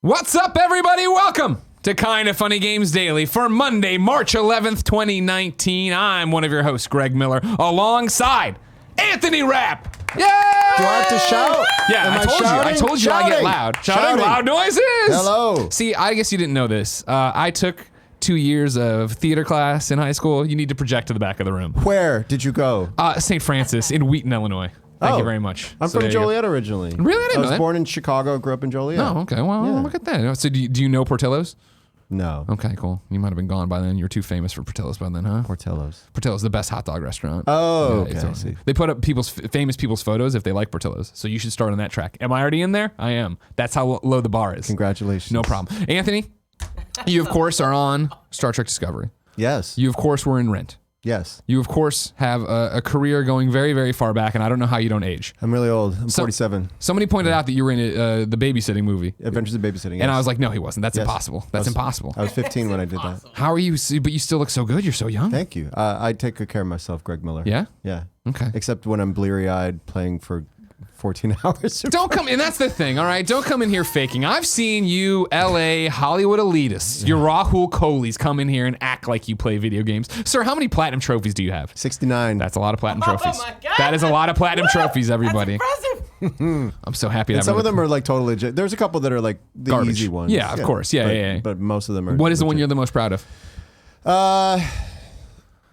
What's up, everybody? Welcome to Kinda Funny Games Daily for Monday, March 11th, 2019. I'm one of your hosts, Greg Miller, alongside Anthony Rapp. Yay! Do I have to shout? Yeah, I told you I get loud. Shouting loud noises. Hello. See, I guess you didn't know this. I took 2 years of theater class in high school. You need to project to the back of the room. Where did you go? St. Francis in Wheaton, Illinois. Thank you very much. I'm from Joliet originally. Really? I didn't know that. I was born in Chicago, grew up in Joliet. Oh, okay. Well, look at that. So do you know Portillo's? No. Okay, cool. You might have been gone by then. You're too famous for Portillo's by then, huh? Portillo's. Portillo's, the best hot dog restaurant. Oh, yeah, okay. I see. They put up famous people's photos if they like Portillo's. So you should start on that track. Am I already in there? I am. That's how low the bar is. Congratulations. No problem. Anthony, you of course are on Star Trek Discovery. Yes. You of course were in Rent. Yes. You of course have a career going very, very far back, and I don't know how you don't age. I'm really old. I'm 47. Somebody pointed out that you were in the babysitting movie. Adventures of Babysitting. Yes. And I was like, no, he wasn't. That's impossible. That's impossible. I was 15 when I did that. How are you? But you still look so good. You're so young. Thank you. I take good care of myself, Greg Miller. Yeah? Yeah. Okay. Except when I'm bleary-eyed playing for 14 hours. Don't come in. That's the thing, all right? Don't come in here faking. I've seen you, LA, Hollywood elitists, your Rahul Kohlis come in here and act like you play video games. Sir, how many platinum trophies do you have? 69. That's a lot of platinum trophies. my God. That is a lot of platinum trophies, everybody. That's impressive. I'm so happy to And have some of them are like totally legit. There's a couple that are like the Garbage. easy ones. Yeah, of course. Yeah. But most of them are. What is the one legit. you're the most proud of?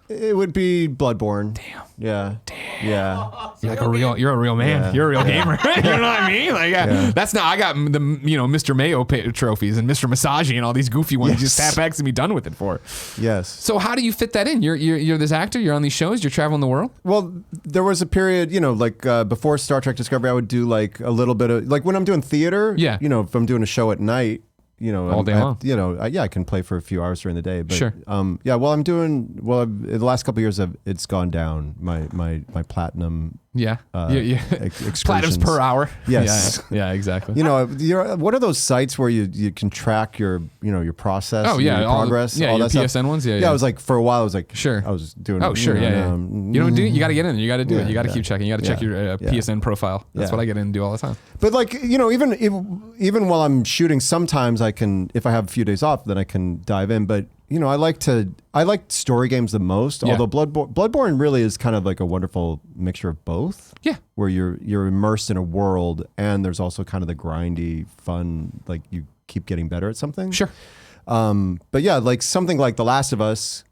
It would be Bloodborne. Damn. Yeah. Oh, Yeah. You're a real man. Yeah. You're a real gamer. You know what I mean? Like, that's not. I got the Mr. Mayo trophies and Mr. Masagi and all these goofy ones. Yes. You just tap X and be done with it for. Yes. So how do you fit that in? You're this actor. You're on these shows. You're traveling the world. Well, there was a period, like before Star Trek Discovery, I would do like a little bit of like when I'm doing theater. Yeah. If I'm doing a show at night, all day long. I can play for a few hours during the day. But, Sure. the last couple of years, it's gone down. My platinum. Yeah. Excursions. Platinums per hour. Yes. Yeah, exactly. What are those sites where you can track your process? Oh, yeah, your all progress. the- yeah, all your that PSN stuff? ones, yeah. I was like, for a while, I was like, Sure. I was doing. Oh, sure. Yeah. You don't do it. You got to get in. You got to do it. You got to keep checking. You got to check your PSN profile. That's what I get in and do all the time. But like, even while I'm shooting, sometimes I can, if I have a few days off, then I can dive in. But I like story games the most. Yeah. Although Bloodborne really is kind of like a wonderful mixture of both. Yeah. Where you're immersed in a world, and there's also kind of the grindy, fun, like you keep getting better at something. Sure. But yeah, like something like The Last of Us.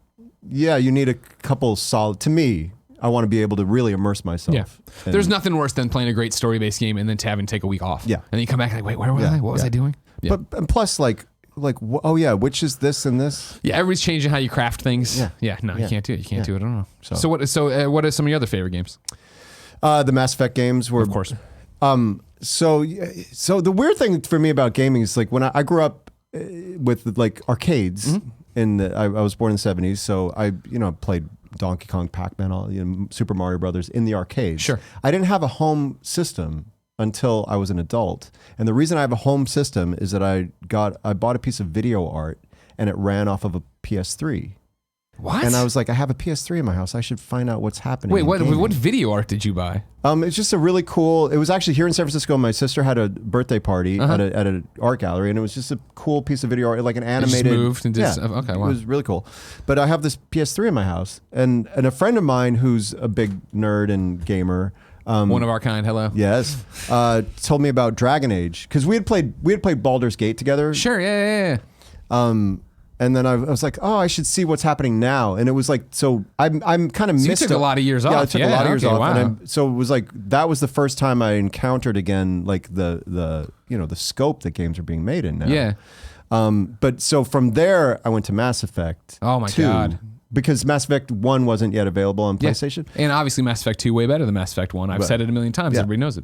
Yeah, you need a couple solid. To me, I want to be able to really immerse myself. Yeah. There's nothing worse than playing a great story-based game and then having to take a week off. Yeah. And then you come back like, wait, where was I? What was I doing? Yeah. But and plus, oh yeah, which is this and this? Yeah, everybody's changing how you craft things. Yeah. No, you can't do it. You can't do it. I don't know. So- So what are some of your other favorite games? The Mass Effect games were, Of course. So the weird thing for me about gaming is like when I grew up with like arcades. Mm-hmm. I was born in the 70s, so I played Donkey Kong, Pac-Man, Super Mario Brothers in the arcades. Sure. I didn't have a home system until I was an adult, and the reason I have a home system is that I bought a piece of video art and it ran off of a PS3. What? And I was like, I have a PS3 in my house. I should find out what's happening. Wait, in what gaming. video art did you buy? It's just a really cool. It was actually here in San Francisco. My sister had a birthday party at an art gallery, and it was just a cool piece of video art, like an animated. It just moved and did yeah, stuff. Okay, wow. It was really cool. But I have this PS3 in my house, and a friend of mine who's a big nerd and gamer. One of our kind. Hello. Yes, told me about Dragon Age because we had played Baldur's Gate together. Sure. Yeah. And then I was like, oh, I should see what's happening now. And it was like, so I'm kind of So you missed took a lot of years off. Yeah, I took a lot of years off. Wow. And so it was like, that was the first time I encountered again, like the scope that games are being made in now. Yeah. But so from there, I went to Mass Effect. Oh my 2, God. Because Mass Effect 1 wasn't yet available on PlayStation. And obviously Mass Effect 2 way better than Mass Effect 1. I've said it a million times. Yeah. Everybody knows it.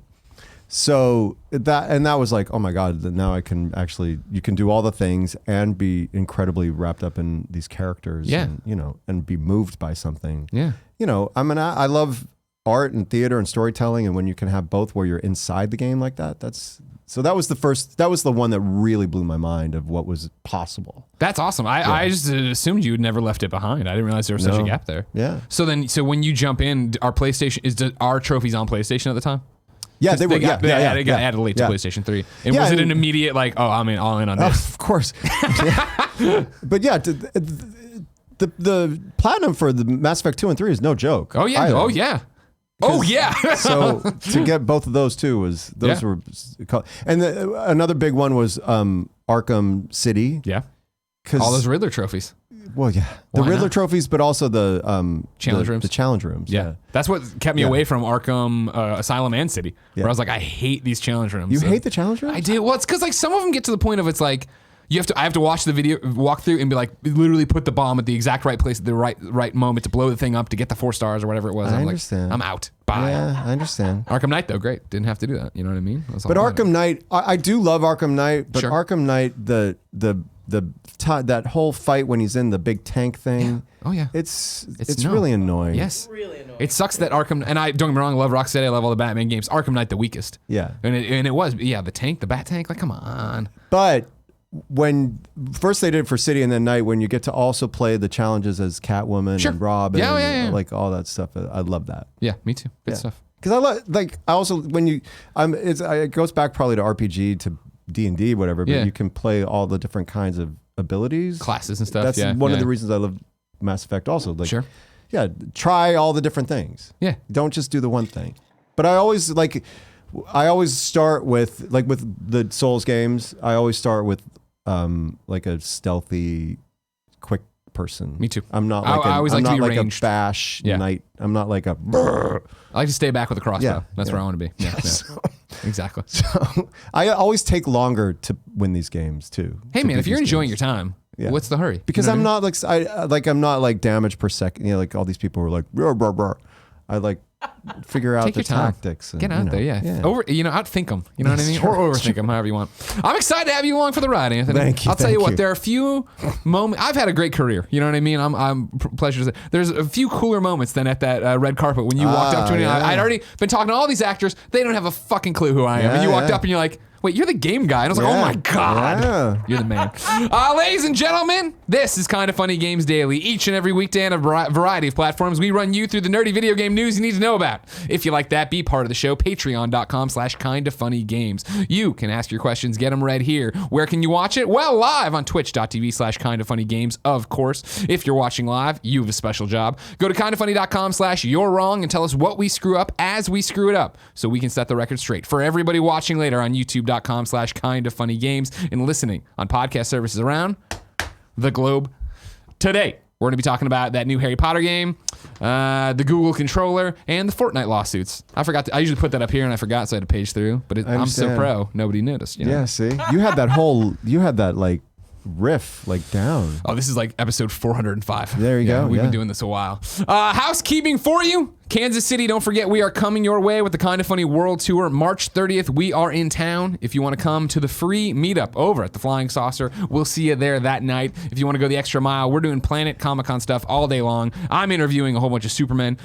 So that was like, oh my God, now you can do all the things and be incredibly wrapped up in these characters. Yeah. And, and be moved by something. Yeah. I love art and theater and storytelling, and when you can have both where you're inside the game like that, that was the one that really blew my mind of what was possible. That's awesome. I just assumed you had never left it behind. I didn't realize there was such a gap there. Yeah. So when you jump in, our trophies on PlayStation at the time? Yeah, they were. They got added late to yeah. PlayStation 3. And Yeah, was it and- an immediate like, oh, I'm all in on this? Of course. But yeah, the platinum for the Mass Effect 2 and 3 is no joke. Oh yeah. either. Oh yeah. Oh yeah. So to get both of those two were, and another big one was Arkham City. Yeah. All those Riddler trophies. Well, yeah, the Why Riddler not? trophies, but also the Challenge rooms. The challenge rooms. Yeah. That's what kept me away from Arkham Asylum and City. Where I was like, I hate these challenge rooms. You hate the challenge rooms? I do. Well, it's because like some of them get to the point of it's like I have to watch the video, walk through, and be like, literally put the bomb at the exact right place at the right moment to blow the thing up to get the 4 stars or whatever it was. I I'm understand. like, I'm out. Bye. Yeah, I understand. Arkham Knight though, great. Didn't have to do that. You know what I mean? But Arkham Knight, I do love Arkham Knight. But Sure. Arkham Knight, that whole fight when he's in the big tank thing. Yeah. Oh yeah. It's no. really annoying. Yes. Really annoying. It sucks that Arkham, and I don't get me wrong, I love Rocksteady, I love all the Batman games. Arkham Knight the weakest. Yeah. And it was, the Bat tank, like come on. But when first they did it for City and then Night, when you get to also play the challenges as Catwoman Sure. and Robin, Yeah. like all that stuff, I love that. Yeah, me too. Good Yeah. stuff. Because I also when you it goes back probably to RPG to D&D whatever, but Yeah. you can play all the different kinds of abilities, Classes and stuff. That's yeah, one of yeah. the reasons I love Mass Effect also. Like, Sure. yeah, try all the different things. Yeah. Don't just do the one thing. But I always start with the Souls games. I always start with like a stealthy, quick person. Me too. I'm not I like always I'm like to not be like ranged. a bash Yeah. knight. I'm not like a. I like to stay back with a crossbow. Yeah, That's yeah. where I want to be. Yeah, exactly. I always take longer to win these games too. Hey to man, beat if you're these enjoying games. your time, Yeah. what's the hurry? Because You know I'm what I mean? not I'm not like damage per second. You know, like all these people were like, "Brr, brr, brr." I like figure out Take the your time. tactics. And, Get out there, yeah. Outthink them. You know what I mean? Sure, Or overthink them, however you want. I'm excited to have you along for the ride, Anthony. Thank you, I'll tell you thank what, you. there are a few moments. I've had a great career. You know what I mean? I'm pleasure to say. There's a few cooler moments than at that red carpet when you walked up to me. yeah. I'd already been talking to all these actors. They don't have a fucking clue who I am. And you walked up and you're like, wait, you're the game guy. And I was like, oh Yeah. my God. Yeah. You're the man. Ladies and gentlemen, this is Kinda Funny Games Daily. Each and every weekday on a variety of platforms, we run you through the nerdy video game news you need to know about. If you like that, be part of the show. Patreon.com/kindafunnygames. You can ask your questions, get them read here. Where can you watch it? Well, live on twitch.tv/kindafunnygames, of course. If you're watching live, you have a special job. Go to kindafunny.com/you're wrong and tell us what we screw up as we screw it up so we can set the record straight. For everybody watching later on youtube.com/kindafunnygames and listening on podcast services around the globe today. We're going to be talking about that new Harry Potter game, the Google controller, and the Fortnite lawsuits. I usually put that up here and I forgot, so I had to page through. But I'm so understand. pro, nobody noticed. You know? Yeah, see? You had that like riff like down. Oh, this is like episode 405. There you go, We've yeah. been doing this a while. Housekeeping for you. Kansas City, don't forget, we are coming your way with the Kinda Funny World Tour. March 30th, we are in town. If you want to come to the free meetup over at the Flying Saucer, we'll see you there that night. If you want to go the extra mile, we're doing Planet Comic-Con stuff all day long. I'm interviewing a whole bunch of Supermen.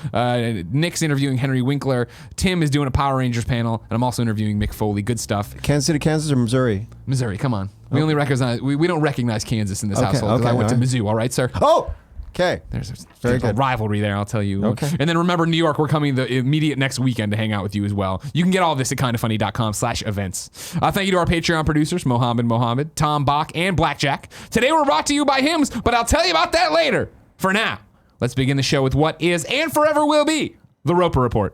Nick's interviewing Henry Winkler. Tim is doing a Power Rangers panel. And I'm also interviewing Mick Foley. Good stuff. Kansas City, Kansas, or Missouri? Missouri, come on. We only recognize, we don't recognize Kansas in this Okay, household because okay, I went to all right. Mizzou, all right, sir? Oh, okay. There's Very a good. rivalry there, I'll tell you. Okay. And then remember, New York, we're coming the immediate next weekend to hang out with you as well. You can get all this at kindafunny.com/events. Thank you to our Patreon producers, Mohammed, Tom Bach, and Blackjack. Today we're brought to you by Hims, but I'll tell you about that later. For now, let's begin the show with what is and forever will be the Roper Report.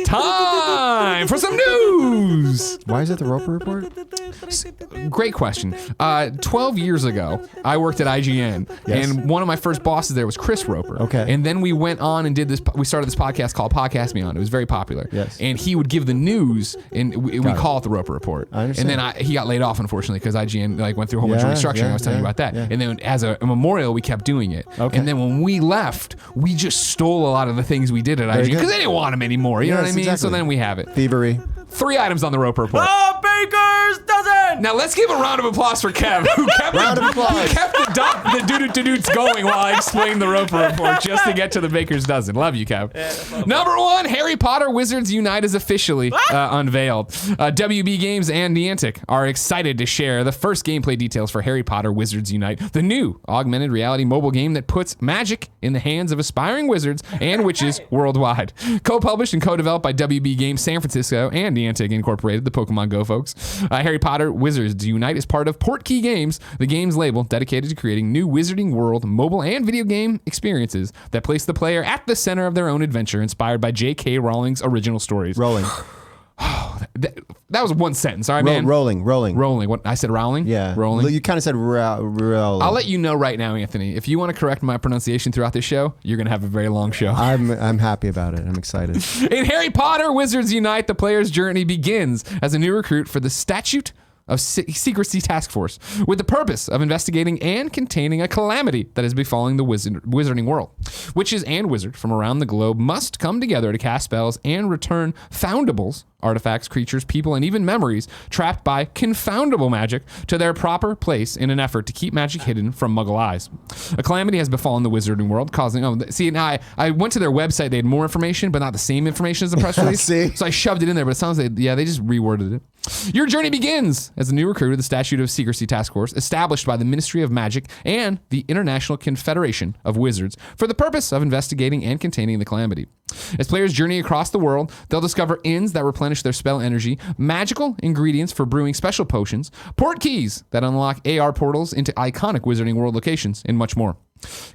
Time for some news. Why is it the Roper Report? Great question. 12 years ago, I worked at IGN, Yes. and one of my first bosses there was Chris Roper. Okay. And then we went on and did this. We started this podcast called Podcast Me On. It was very popular. Yes. And he would give the news, and we call it the Roper Report. I understand. And then he got laid off, unfortunately, because IGN went through a whole bunch of Yeah, restructuring. yeah, I was telling you yeah, about that. yeah. And then as a memorial, we kept doing it. Okay. And then when we left, we just stole a lot of the things we did at IGN good. because they didn't want them anymore. You know what I Yes, mean? So exactly. then we have it. Thievery. 3 items on the Roper Report. Oh, baby! Baker's dozen. Now let's give a round of applause for Kev, who kept the dudes going while I explained the Roper Report just to get to the Baker's dozen. Love you, Kev. Yeah, Number 1, Harry Potter Wizards Unite is officially unveiled. WB Games and Niantic are excited to share the first gameplay details for Harry Potter Wizards Unite, the new augmented reality mobile game that puts magic in the hands of aspiring wizards and witches worldwide. Co-published and co-developed by WB Games San Francisco and Niantic Incorporated, the Pokemon Go folks. Harry Potter Wizards Unite is part of Portkey Games, the games label dedicated to creating new Wizarding World mobile and video game experiences that place the player at the center of their own adventure, inspired by J.K. Rowling's original stories. Rolling. That was one sentence. All right, man. Rolling. What I said, Rowling? Yeah. Rolling. You kind of said rolling. I'll let you know right now, Anthony. If you want to correct my pronunciation throughout this show, you're going to have a very long show. I'm happy about it. I'm excited. In Harry Potter Wizards Unite, the player's journey begins as a new recruit for the Statute of Secrecy Task Force with the purpose of investigating and containing a calamity that is befalling the wizarding world. Witches and wizards from around the globe must come together to cast spells and return foundables, artifacts, creatures, people, and even memories trapped by confoundable magic to their proper place in an effort to keep magic hidden from Muggle eyes. A calamity has befallen the wizarding world, causing... now I went to their website. They had more information, but not the same information as the press release. See? So I shoved it in there, but it sounds like, they just reworded it. Your journey begins as a new recruit of the Statute of Secrecy Task Force, established by the Ministry of Magic and the International Confederation of Wizards for the purpose of investigating and containing the calamity. As players journey across the world, they'll discover inns that replenish their spell energy, magical ingredients for brewing special potions, port keys that unlock AR portals into iconic Wizarding World locations, and much more.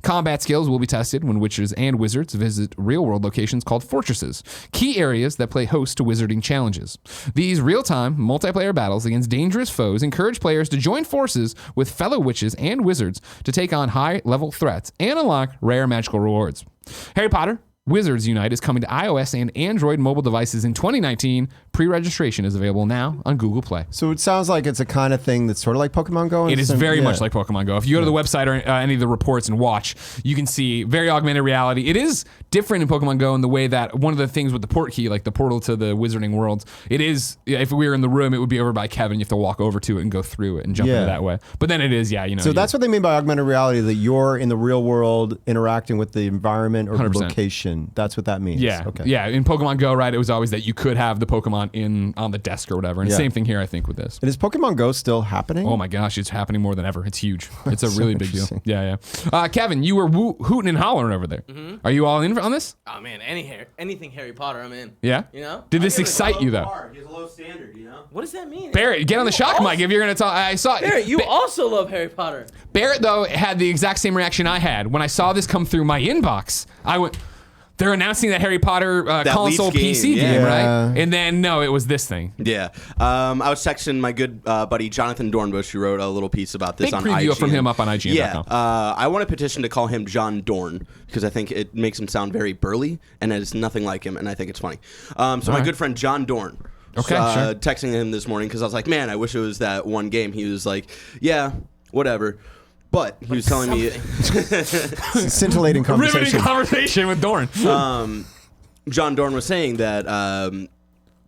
Combat skills will be tested when witches and wizards visit real-world locations called fortresses, key areas that play host to wizarding challenges. These real-time multiplayer battles against dangerous foes encourage players to join forces with fellow witches and wizards to take on high-level threats and unlock rare magical rewards. Harry Potter Wizards Unite is coming to iOS and Android mobile devices in 2019. Pre-registration is available now on Google Play. So it sounds like it's a kind of thing that's sort of like Pokemon Go. It is very much like Pokemon Go. If you go to the website or any of the reports and watch, you can see very augmented reality. It is different in Pokemon Go in the way that one of the things with the port key, like the portal to the Wizarding Worlds, it is, if we were in the room, it would be over by Kevin. You have to walk over to it and go through it and jump into that way. But then it is, So that's what they mean by augmented reality, that you're in the real world interacting with the environment or 100%. the location. That's what that means. Yeah. Okay. Yeah. In Pokemon Go, right, it was always that you could have the Pokemon on the desk or whatever. And same thing here, I think, with this. And is Pokemon Go still happening? Oh my gosh, it's happening more than ever. It's huge. It's a So really big deal. Yeah. Kevin, you were hooting and hollering over there. Mm-hmm. Are you all in on this? Oh man, anything Harry Potter, I'm in. Yeah? You know? Did this excite you, though? He has a low standard, you know? What does that mean? Barrett, get on the shock mic if you're going to talk. I saw Barrett, you also love Harry Potter. Barrett, though, had the exact same reaction I had. When I saw this come through my inbox, I went... They're announcing that Harry Potter console PC game, right? And then, no, it was this thing. Yeah. I was texting my good buddy Jonathan Dornbush, who wrote a little piece about this Big on preview IGN. from him up on IGN.com. Yeah. I want a petition to call him John Dorn, because I think it makes him sound very burly, and it's nothing like him, and I think it's funny. So my good friend John Dorn. Okay, sure. Texting him this morning, because I was like, man, I wish it was that one game. He was like, yeah, whatever. But he was telling me... Scintillating conversation. Riveting conversation with Dorn. John Dorn was saying that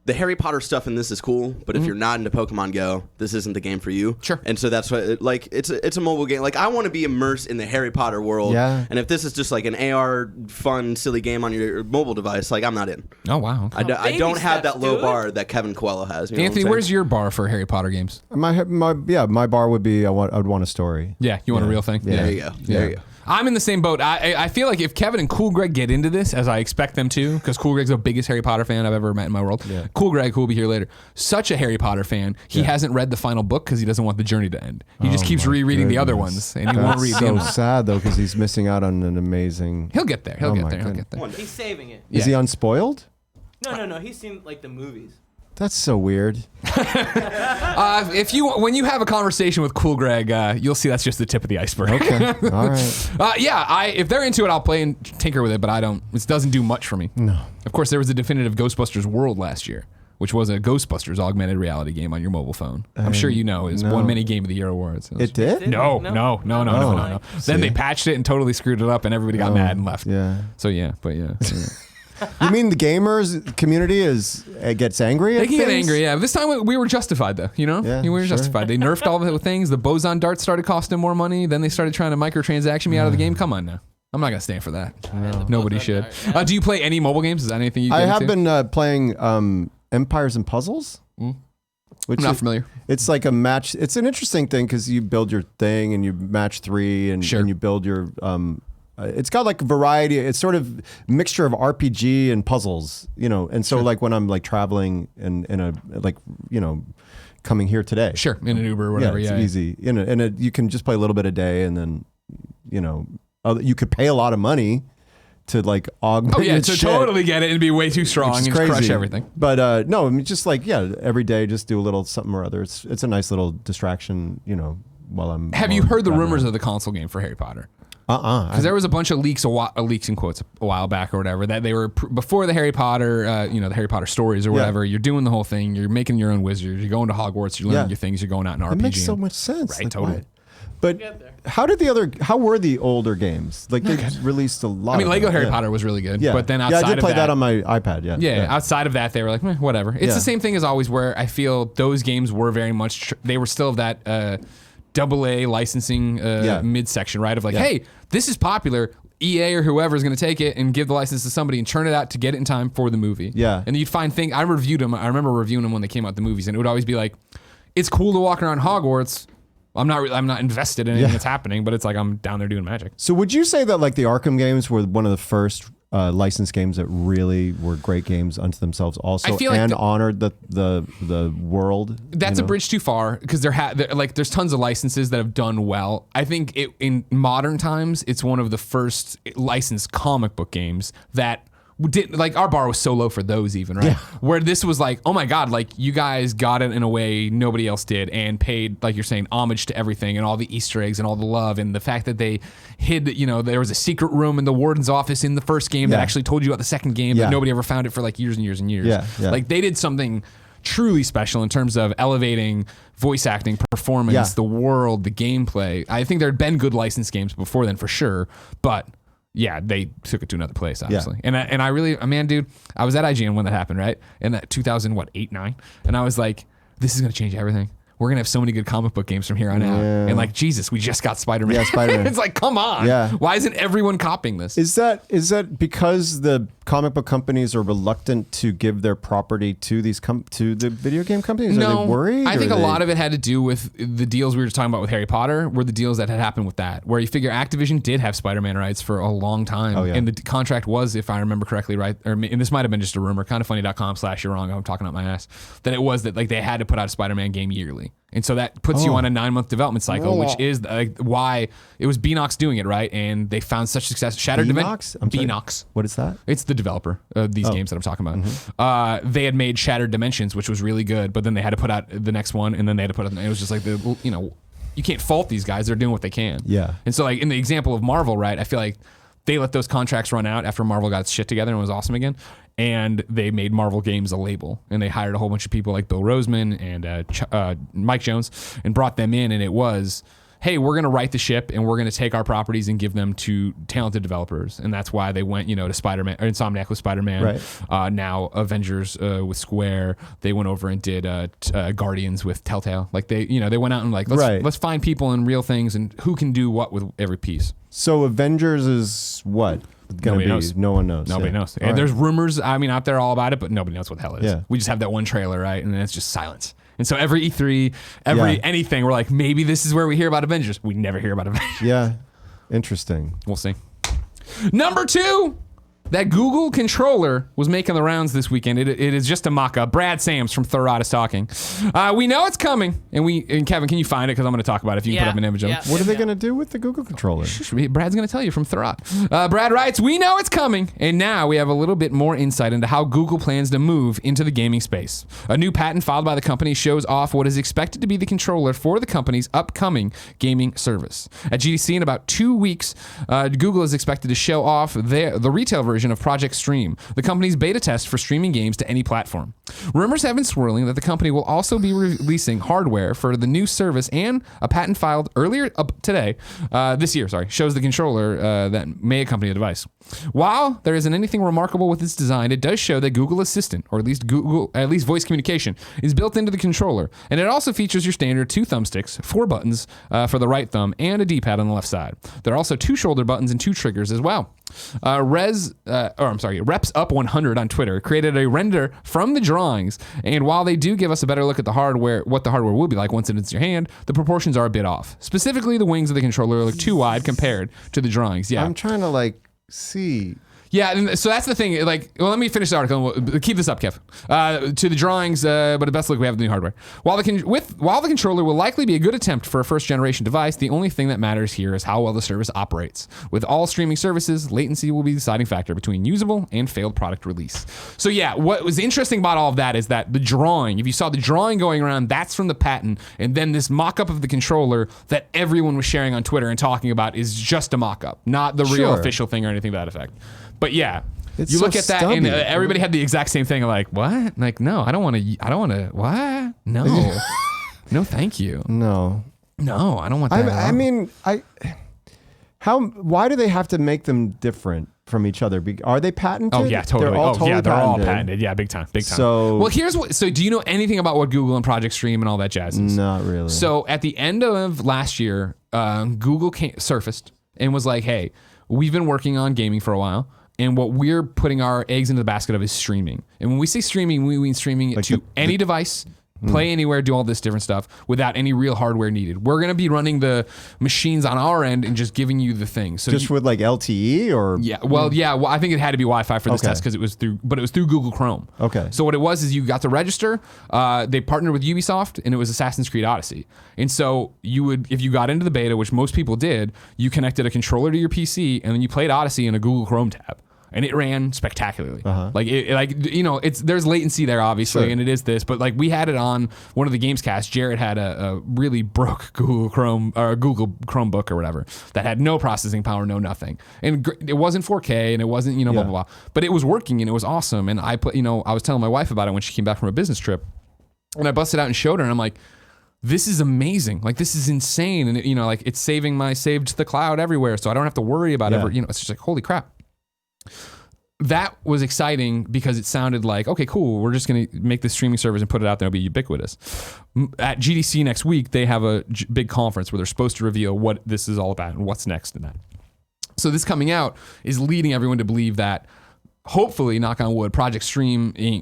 the Harry Potter stuff in this is cool, but if you're not into Pokemon Go, this isn't the game for you. Sure. And so that's what, it's a mobile game. Like, I want to be immersed in the Harry Potter world. Yeah. And if this is just like an AR fun, silly game on your mobile device, like, I'm not in. Oh, wow. Okay. I don't have steps, that low dude. bar that Kevin Coelho has. You know Anthony, what I'm where's saying? your bar for Harry Potter games? My bar would be I'd want a story. Yeah, you want a real thing? Yeah. There you go. There you go. I'm in the same boat. I feel like if Kevin and Cool Greg get into this, as I expect them to, because Cool Greg's the biggest Harry Potter fan I've ever met in my world. Yeah. Cool Greg, who will be here later, such a Harry Potter fan. He hasn't read the final book because he doesn't want the journey to end. He just keeps rereading the other ones, and he won't read so them. sad, though, because he's missing out on an amazing... He'll get there. He'll Oh get my there. He'll goodness. get there. He's saving it. Is he unspoiled? No. He's seen like the movies. That's so weird. When you have a conversation with Cool Greg, you'll see that's just the tip of the iceberg. Okay. All right. If they're into it, I'll play and tinker with it, but I don't. It doesn't do much for me. No. Of course, there was a definitive Ghostbusters World last year, which was a Ghostbusters augmented reality game on your mobile phone. I'm sure you know is no. one mini game of the year awards. It did? No. Oh. Then they patched it and totally screwed it up, and everybody got mad and left. Yeah. So yeah, but yeah. You mean the gamers community gets angry? They can get angry, yeah. This time we were justified, though. You know, Yeah, we were sure. justified. They nerfed all the things. The boson darts started costing more money. Then they started trying to microtransaction me out of the game. Come on now. I'm not gonna stand for that. Nobody should. Do you play any mobile games? Is that anything you? I get have into? been playing Empires and Puzzles. Which I'm not familiar. It's like a match. It's an interesting thing because you build your thing and you match 3 and you build your. It's got like a variety. It's sort of mixture of RPG and puzzles, you know. And so like when I'm like traveling and in a like you know coming here today, Sure, in an Uber or whatever. it's easy. You know, and you can just play a little bit a day and then you know you could pay a lot of money to like augment. Oh yeah, your to shit, totally get it and be way too strong which is and crazy. crush everything. But no, I mean just like every day just do a little something or other. It's a nice little distraction, you know, while I'm. Have you heard the rumors of the console game for Harry Potter? Because there was a bunch of leaks, leaks in quotes, a while back or whatever, that they were before the Harry Potter, the Harry Potter stories or whatever. You're doing the whole thing. You're making your own wizards. You're going to Hogwarts. You're learning your things. You're going out in RPG. It makes so much sense. Right, like, totally. why? But how were the older games? Like they released a lot. I mean, of Lego them. Harry Potter was really good. Yeah. But then outside I did of play that on my iPad. Yeah. Outside of that, they were like, whatever. It's the same thing as always, where I feel those games were very much. They were still of that AA licensing midsection, right? Of like, hey, this is popular. EA or whoever is going to take it and give the license to somebody and turn it out to get it in time for the movie. Yeah. And you'd find things. I reviewed them. I remember reviewing them when they came out the movies, and it would always be like, it's cool to walk around Hogwarts. I'm not invested in anything that's happening, but it's like I'm down there doing magic. So would you say that like the Arkham games were one of the first licensed games that really were great games unto themselves also, I feel like honored the world? That's a bridge too far because there's tons of licenses that have done well. I think in modern times, it's one of the first licensed comic book games that did, like, our bar was so low for those even, right? Yeah. Where this was like, oh my God, like you guys got it in a way nobody else did and paid, like you're saying, homage to everything and all the Easter eggs and all the love and the fact that they hid, there was a secret room in the warden's office in the first game that actually told you about the second game that nobody ever found it for like years and years and years. Yeah. Like they did something truly special in terms of elevating voice acting, performance, the world, the gameplay. I think there had been good licensed games before then for sure, but yeah, they took it to another place, obviously. Yeah. And I really, man, dude, I was at IGN when that happened, right? In that 2008, 9? And I was like, this is going to change everything. We're going to have so many good comic book games from here on out. And like, Jesus, we just got Spider-Man. Yeah, Spider-Man. It's like, come on. Yeah. Why isn't everyone copying this? Is that because the comic book companies are reluctant to give their property to these to the video game companies? No, are they worried? I think a lot of it had to do with the deals we were talking about with Harry Potter were the deals that had happened with that, where you figure Activision did have Spider-Man rights for a long time. Oh, yeah. And the contract was, if I remember correctly, right, and this might have been just a rumor, kindoffunny.com/you're wrong, I'm talking out my ass, that it was that like they had to put out a Spider-Man game yearly. And so that puts you on a 9-month development cycle, which is why it was Beanox doing it, right? And they found such success. Shattered Beanox? Beanox. What is that? It's the developer of these games that I'm talking about. They had made Shattered Dimensions, which was really good, but then they had to put out the next one, and then they had to put out. It was just like you can't fault these guys; they're doing what they can. Yeah. And so, like in the example of Marvel, right? I feel like they let those contracts run out after Marvel got its shit together and was awesome again. And they made Marvel Games a label, and they hired a whole bunch of people like Bill Roseman and Mike Jones, and brought them in. And it was, hey, we're going to right the ship, and we're going to take our properties and give them to talented developers. And that's why they went, to Spider-Man, or Insomniac with Spider-Man. Right. Now Avengers with Square. They went over and did Guardians with Telltale. Like they went out and like let's find people and real things and who can do what with every piece. So Avengers is what? Nobody knows. No one knows. Nobody knows. And there's rumors, out there all about it, but nobody knows what the hell it is. Yeah. We just have that one trailer, right? And then it's just silence. And so every E3, anything, we're like, maybe this is where we hear about Avengers. We never hear about Avengers. Yeah. Interesting. We'll see. Number 2. That Google controller was making the rounds this weekend. It is just a mock-up. Brad Sams from Thurott is talking. We know it's coming. And Kevin, can you find it? Because I'm going to talk about it if you can put up an image of it. What are they going to do with the Google controller? Brad's going to tell you from Thurott. Brad writes, we know it's coming. And now we have a little bit more insight into how Google plans to move into the gaming space. A new patent filed by the company shows off what is expected to be the controller for the company's upcoming gaming service. At GDC in about 2 weeks, Google is expected to show off the retail version of Project Stream, the company's beta test for streaming games to any platform. Rumors have been swirling that the company will also be releasing hardware for the new service, and a patent filed earlier this year, shows the controller that may accompany the device. While there isn't anything remarkable with its design, it does show that Google Assistant, or at least voice communication, is built into the controller, and it also features your standard 2 thumbsticks, 4 buttons for the right thumb, and a D-pad on the left side. There are also 2 shoulder buttons and 2 triggers as well. Reps Up 100 on Twitter created a render from the drawings, and while they do give us a better look at the hardware, what the hardware will be like once it's in your hand, the proportions are a bit off. Specifically, the wings of the controller look too wide compared to the drawings. Yeah, I'm trying to see. Yeah, and so that's the thing. Let me finish the article. We'll keep this up, Kev. To the drawings, but the best look we have the new hardware. While the controller will likely be a good attempt for a first-generation device, the only thing that matters here is how well the service operates. With all streaming services, latency will be the deciding factor between usable and failed product release. So yeah, what was interesting about all of that is that the drawing, if you saw the drawing going around, that's from the patent, and then this mock-up of the controller that everyone was sharing on Twitter and talking about is just a mock-up, not the real official thing or anything to that effect. But yeah, you look at that and everybody had the exact same thing. Like, what? Like, no, I don't want to, what? No, no, thank you. No, I don't want that. Why do they have to make them different from each other? Are they patented? Oh yeah, totally. They're all patented. Yeah, big time. So do you know anything about what Google and Project Stream and all that jazz is? Not really. So at the end of last year, Google surfaced and was like, hey, we've been working on gaming for a while. And what we're putting our eggs into the basket of is streaming. And when we say streaming, we mean streaming to any device, play anywhere, do all this different stuff without any real hardware needed. We're going to be running the machines on our end and just giving you the thing. So just with LTE or? Yeah. Well, I think it had to be Wi-Fi for this test because it was through Google Chrome. Okay. So what it was is you got to register. They partnered with Ubisoft, and it was Assassin's Creed Odyssey. And so if you got into the beta, which most people did, you connected a controller to your PC, and then you played Odyssey in a Google Chrome tab. And it ran spectacularly. There's latency there, obviously, and it is this. But we had it on one of the Gamescasts. Jared had a really broke Google Chrome or Google Chromebook or whatever that had no processing power, no nothing, and it wasn't 4K and it wasn't blah blah blah. But it was working and it was awesome. And I was telling my wife about it when she came back from a business trip, and I busted out and showed her, and I'm like, this is amazing. This is insane. And it's saving my saved to the cloud everywhere, so I don't have to worry about it. It's just holy crap. That was exciting because it sounded like, okay, cool, we're just going to make this streaming service and put it out there. It'll be ubiquitous. At GDC next week, they have a big conference where they're supposed to reveal what this is all about and what's next in that. So this coming out is leading everyone to believe that, hopefully, knock on wood, Project Stream is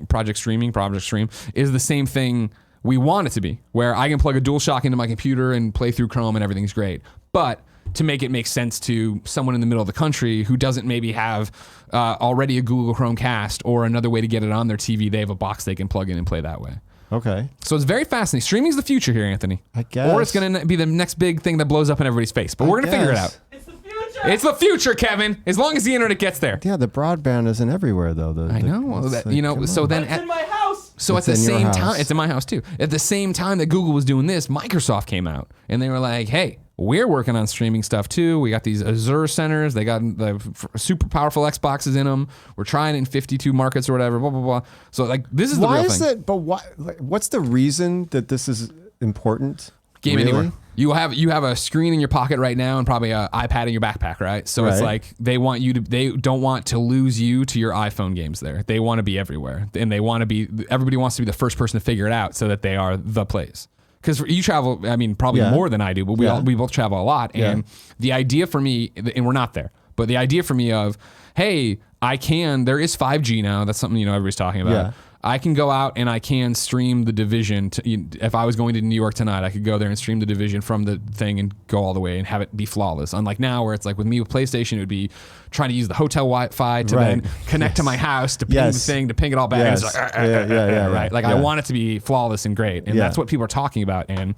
the same thing we want it to be, where I can plug a DualShock into my computer and play through Chrome and everything's great. But to make it make sense to someone in the middle of the country who doesn't maybe have already a Google Chromecast or another way to get it on their TV, they have a box they can plug in and play that way. Okay. So it's very fascinating. Streaming's the future here, Anthony. I guess. Or it's going to be the next big thing that blows up in everybody's face. But we're going to figure it out. It's the future. It's the future, Kevin. As long as the internet gets there. Yeah, the broadband isn't everywhere though. I know. So then It's in my house. So at the same time, it's in my house too. At the same time that Google was doing this, Microsoft came out and they were like, hey, we're working on streaming stuff too. We got these Azure centers. They got the super powerful Xboxes in them. We're trying in 52 markets or whatever, blah, blah, blah. So this is the real thing. Why is it, but why, what's the reason that this is important? Game Anywhere. You have a screen in your pocket right now and probably an iPad in your backpack, right? So it's like they don't want to lose you to your iPhone games there. They want to be everywhere. And everybody wants to be the first person to figure it out so that they are the place. Because you travel, probably more than I do, but we both travel a lot. And the idea for me, and we're not there, but the idea for me of, hey, there is 5G now. That's something, everybody's talking about. Yeah. I can go out and I can stream The Division. If I was going to New York tonight, I could go there and stream The Division from the thing and go all the way and have it be flawless. Unlike now where it's like with me with PlayStation, it would be trying to use the hotel Wi-Fi to then connect to my house to ping the thing, to ping it all back. Yes. It's like, right? Like I want it to be flawless and great. And that's what people are talking about. And,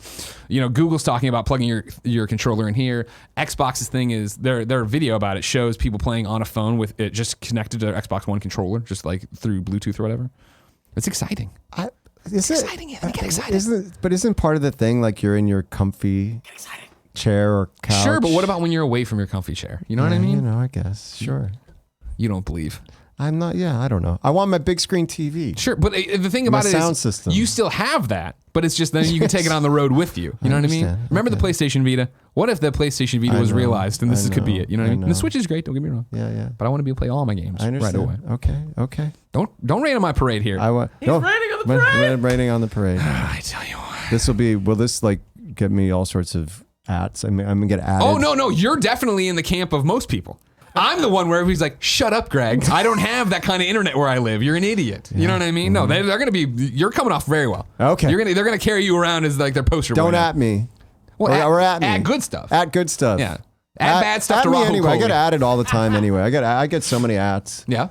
Google's talking about plugging your controller in here. Xbox's thing is their video about it shows people playing on a phone with it just connected to their Xbox One controller, just like through Bluetooth or whatever. It's exciting. It's exciting. Get excited. Isn't part of the thing like you're in your comfy chair or couch? Sure, but what about when you're away from your comfy chair? You know what I mean? I guess. Sure. You don't believe. I'm not. Yeah, I don't know. I want my big screen TV. Sure, but the thing about it sound is, system. you still have that, but it's just then you can take it on the road with you. You know what I mean? understand. Remember the PlayStation Vita? What if the PlayStation Vita was know. realized and this could be it? You know what I mean? know. And the Switch is great. Don't get me wrong. Yeah. But I want to be able to play all my games I right understand. away. Okay. Don't rain on my parade here. I want. He's raining on the parade. Raining on the parade. I tell you what. This will be. Will this like get me all sorts of ats? I'm gonna get added. Oh no, you're definitely in the camp of most people. I'm the one where everybody's like, "Shut up, Greg. I don't have that kind of internet where I live. You're an idiot." You know what I mean? No, they're going to be. You're coming off very well. Okay. They're going to carry you around as like their poster boy. Don't now. at me. Well, or at me. Add good stuff. At good stuff. Yeah. Add bad stuff at to me Rahul anyway. I Kohli. get added all the time anyway. I get so many ats. Yeah.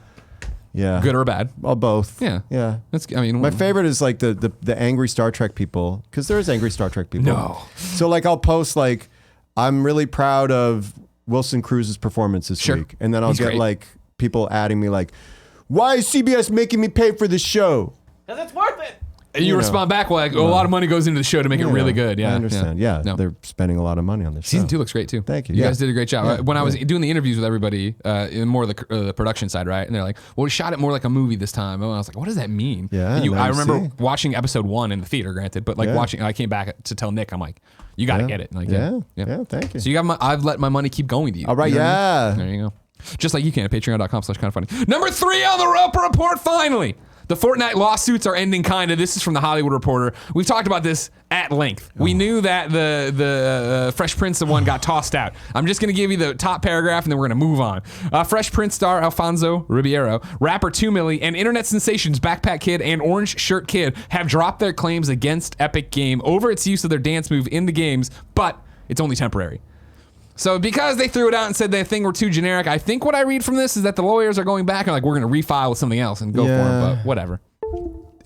Yeah. Good or bad. Well, both. Yeah. Yeah. That's. I mean, My favorite is like the angry Star Trek people, because there is angry Star Trek people. No. So like I'll post like, I'm really proud of Wilson Cruz's performance this Sure. week, and then I'll He's get great. like people adding me like, why is CBS making me pay for this show? Because it's worth it. And you know. respond back like, a lot of money goes into the show to make it really good. Yeah. I understand. Yeah, No. they're spending a lot of money on this. Season show. 2 looks great too. Thank you. You Yeah. guys did a great job. When I was doing the interviews with everybody, in more of the production side, right? And they're like, "Well, we shot it more like a movie this time." And I was like, "What does that mean?" Yeah, And now I you remember see. watching episode 1 in the theater, granted, but like Yeah. watching. I came back to tell Nick, I'm like, "You got to Yeah. get it." Like, Yeah. Thank you. So you got I've let my money keep going to you. All right. You know what I Yeah. mean? There you go. Just like you can at patreon.com/kindoffunny. Number 3 on the Roper Report, finally. The Fortnite lawsuits are ending kinda. This is from the Hollywood Reporter. We've talked about this at length. We knew that the Fresh Prince one got tossed out. I'm just going to give you the top paragraph and then we're going to move on. Fresh Prince star Alfonso Ribeiro, rapper 2 Milli, and internet sensations Backpack Kid and Orange Shirt Kid have dropped their claims against Epic Game over its use of their dance move in the games, but it's only temporary. So because they threw it out and said their thing were too generic, I think what I read from this is that the lawyers are going back and like, we're going to refile with something else and go for it, but whatever.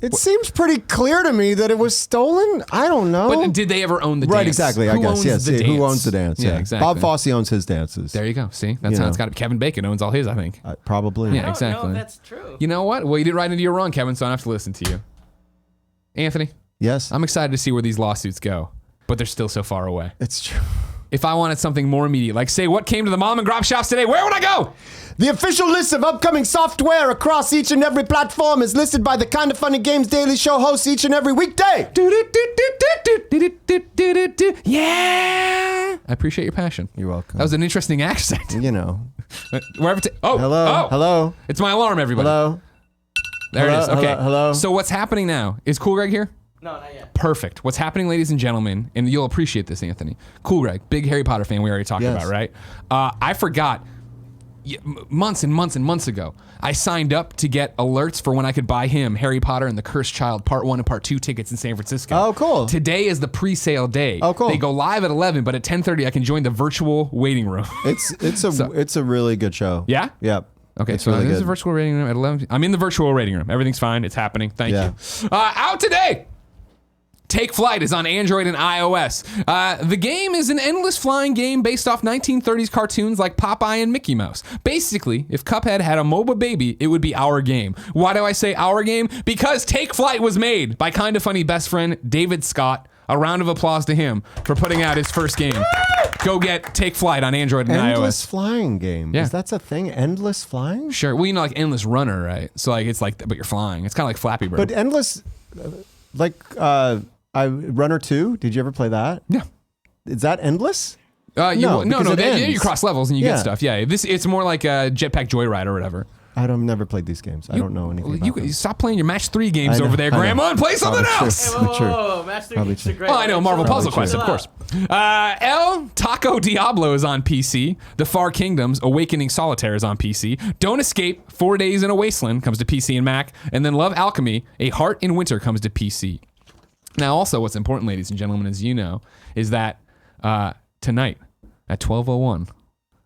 It seems pretty clear to me that it was stolen. I don't know. But did they ever own the dance? Right, exactly. I Who guess. owns Yes. the Yeah, dance? who owns the dance? Yeah, exactly. Bob Fosse owns his dances. There you go. See, that's You how know. it's got to be. Kevin Bacon owns all his, I think. Probably. Yeah. I don't exactly. know if that's true. You know what? Well, you did right into your wrong, Kevin, so I don't have to listen to you. Anthony, Yes. I'm excited to see where these lawsuits go, but they're still so far away. It's true. If I wanted something more immediate, like say what came to the mom and grop shops today, where would I go? The official list of upcoming software across each and every platform is listed by the Kind of Funny Games Daily Show hosts each and every weekday. Yeah. I appreciate your passion. You're welcome. That was an interesting accent. You know. Wherever. Oh, Hello. Oh. Hello. It's my alarm, everybody. Hello. There it is. Hello, Okay. hello, hello. So what's happening now? Is Cool Greg here? No, not yet. Perfect. What's happening, ladies and gentlemen, and you'll appreciate this, Anthony. Cool Greg, big Harry Potter fan we already talked Yes. about, right? I forgot months and months and months ago, I signed up to get alerts for when I could buy him Harry Potter and the Cursed Child Part 1 and Part 2 tickets in San Francisco. Oh, cool. Today is the pre-sale day. Oh, cool. They go live at 11, but at 10:30 I can join the virtual waiting room. It's a really good show. Yeah? Yep. Okay, It's so really this is good. a virtual waiting room at 11. I'm in the virtual waiting room. Everything's fine. It's happening. Thank Yeah. you. Out today. Take Flight is on Android and iOS. The game is an endless flying game based off 1930s cartoons like Popeye and Mickey Mouse. Basically, if Cuphead had a MOBA baby, it would be our game. Why do I say our game? Because Take Flight was made by Kinda Funny best friend David Scott. A round of applause to him for putting out his first game. Go get Take Flight on Android and Endless iOS. flying game. Yeah. Is that a thing? Endless flying? Sure. Well, you know, like Endless Runner, right? So like it's like, but you're flying. It's kind of like Flappy Bird. But endless, Runner 2. Did you ever play that? Yeah. Is that endless? No, because it ends. you cross levels and you Yeah. get stuff. Yeah, it's more like a Jetpack Joyride or whatever. I've never played these games. I don't know anything about them. You stop playing your match 3 games I know, over there, I know. Grandma, and play something Probably true. else. Hey, whoa, True. whoa, whoa. Match 3 Probably is true. a great Well, I know Marvel Chill Puzzle out. Quest, Chill of course. out. El Taco Diablo is on PC. The Far Kingdoms Awakening Solitaire is on PC. Don't Escape 4 Days in a Wasteland comes to PC and Mac. And then Love Alchemy, A Heart in Winter comes to PC. Now, also, what's important, ladies and gentlemen, as you know, is that tonight at 12:01,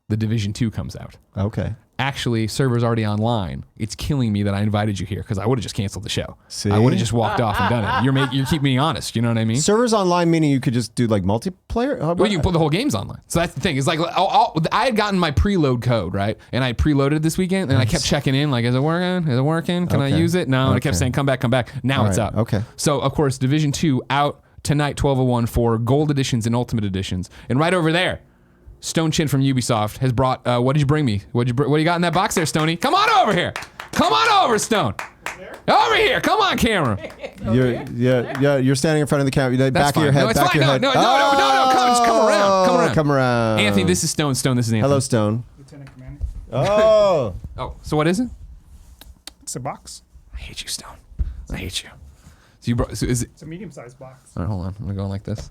The Division 2 comes out. Okay. Actually, server's already online. It's killing me that I invited you here because I would have just canceled the show. See? I would have just walked off and done it. You're keeping me honest. You know what I mean? Servers online meaning you could just do like multiplayer? Well, you can put the whole game's online. So that's the thing. It's like I had gotten my preload code, right? And I preloaded it this weekend, and I kept checking in, like, is it working? Is it working? Can I Okay. use it? No. And I kept Okay. saying, come back. Now it's right. up. Okay. So, of course, Division 2 out tonight, 12:01 for Gold Editions and Ultimate Editions. And right over there, Stone Chin from Ubisoft has brought, what did you bring me? What do you got in that box there, Stoney? Come on over here. Come on over, Stone. Over here. Come on, camera. You're standing in front of the camera. Back of your head. No, it's back fine. of your head. No. Come around. Come around. Come around. Anthony, this is Stone. Stone, this is Anthony. Hello, Stone. Lieutenant Commander. Oh. Oh, so what is it? It's a box. I hate you, Stone. I hate you. So you brought. So is it? It's a medium-sized box. All right, hold on. I'm gonna go like this.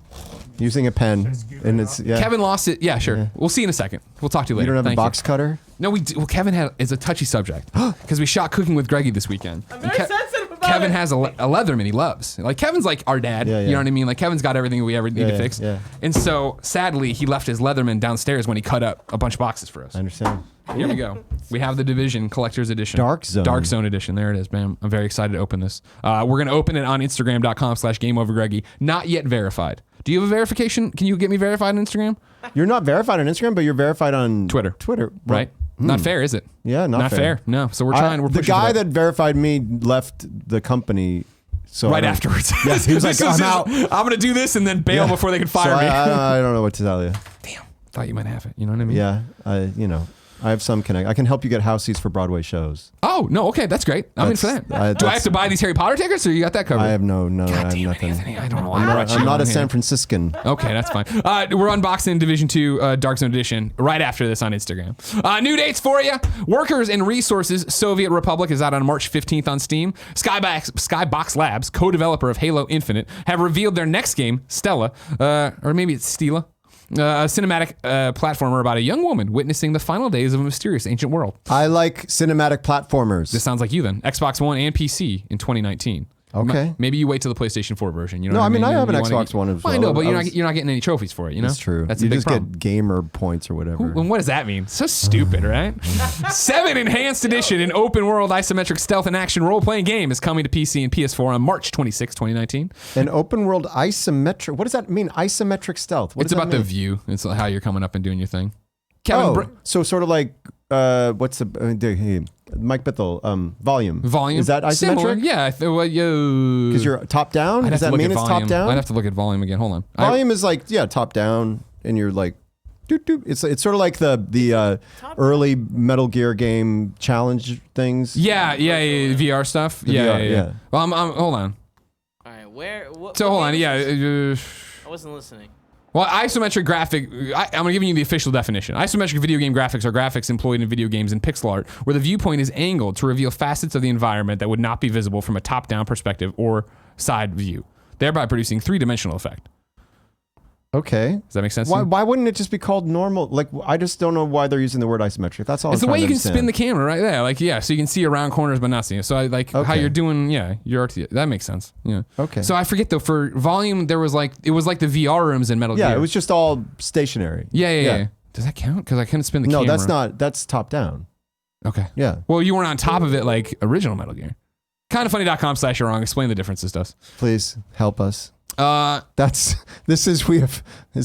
Using a pen, and it's Kevin lost it. Yeah, sure. We'll see in a second. We'll talk to you You later. don't have Thank a box you. cutter? No, we do. Well, Kevin is a touchy subject because we shot Cooking with Greggy this weekend. I'm very sensitive about Kevin it. has a Leatherman he loves. Like Kevin's like our dad. Yeah, You know yeah. what I mean? Like Kevin's got everything we ever need to fix. yeah. And so sadly, he left his Leatherman downstairs when he cut up a bunch of boxes for us. I understand. Here we go. We have the Division Collector's Edition. Dark Zone. Dark Zone Edition. There it is, bam. I'm very excited to open this. We're going to open it on Instagram.com/GameOverGreggy. Not yet verified. Do you have a verification? Can you get me verified on Instagram? You're not verified on Instagram, but you're verified on Twitter. Twitter. Right? Not fair, is it? Yeah, not fair. fair. No. So we're trying. We're the pushing guy for that verified me left the company. So I right don't- afterwards. Yeah, he was like, This is I'm his- out. I'm going to do this and then bail Yeah. before they can So fire me. I don't know what to tell you. Damn. Thought you might have it. You know what I mean? Yeah, I have some connect. I can help you get house seats for Broadway shows. Oh, no. Okay. That's great. I'm in for that. That's- Do I have to buy these Harry Potter tickets or you got that covered? I have no, I God have damn it, nothing. Anthony. I don't know why I'm I brought you not on a here. San Franciscan. Okay, that's fine. We're unboxing Division 2 Dark Zone Edition right after this on Instagram. New dates for you. Workers and Resources Soviet Republic is out on March 15th on Steam. Skybox Labs, co-developer of Halo Infinite, have revealed their next game, Stella, or maybe it's Stela, a cinematic platformer about a young woman witnessing the final days of a mysterious ancient world. I like cinematic platformers. This sounds like you then. Xbox One and PC in 2019. Okay. Maybe you wait till the PlayStation 4 version. You know No, what I mean, I have an You wanna Xbox One as I well. know, but I was- you're not getting any trophies for it. You know, That's true. That's You a big just problem. get gamer points or whatever. And what does that mean? So stupid, right? 7 Enhanced Edition, an open world isometric stealth and action role playing game, is coming to PC and PS4 on March 26, 2019. An open world isometric. What does that mean? Isometric stealth. What It's does that about the mean? view. It's how you're coming up and doing your thing. Kevin, Oh, so sort of like what's the Mike Bithell volume? volume. Is that isometric? Similar. Yeah. Because you're top down. I'd have Does to that look mean at it's volume. top down? I'd have to look at volume again. Hold on. Volume is like top down, and you're like, doot, doot. It's sort of like the early Metal Gear game challenge things. Yeah, VR stuff. The Yeah, VR, yeah. yeah. Well, hold on. All right, where? What, So what hold on. game Yeah. is this? I wasn't listening. Well, isometric graphic, I'm giving you the official definition. Isometric video game graphics are graphics employed in video games and pixel art where the viewpoint is angled to reveal facets of the environment that would not be visible from a top-down perspective or side view, thereby producing three-dimensional effect. Okay. Does that make sense? to you? Why wouldn't it just be called normal? Like, I just don't know why they're using the word isometric. That's all. It's I'm the way trying you to can spin understand. the camera right there. Like, yeah, so you can see around corners but not see it. So I like how Okay. you're doing, your RT. That makes sense. Yeah. Okay. So I forget though, for volume, it was like the VR rooms in Metal Gear. Yeah, it was just all stationary. Yeah. Does that count? Because I couldn't spin the No, camera. that's not. That's top down. Okay. Yeah. Well, you weren't on top of it like original Metal Gear. Kindoffunny.com/you're-wrong. Explain the differences to us. Please help us. Is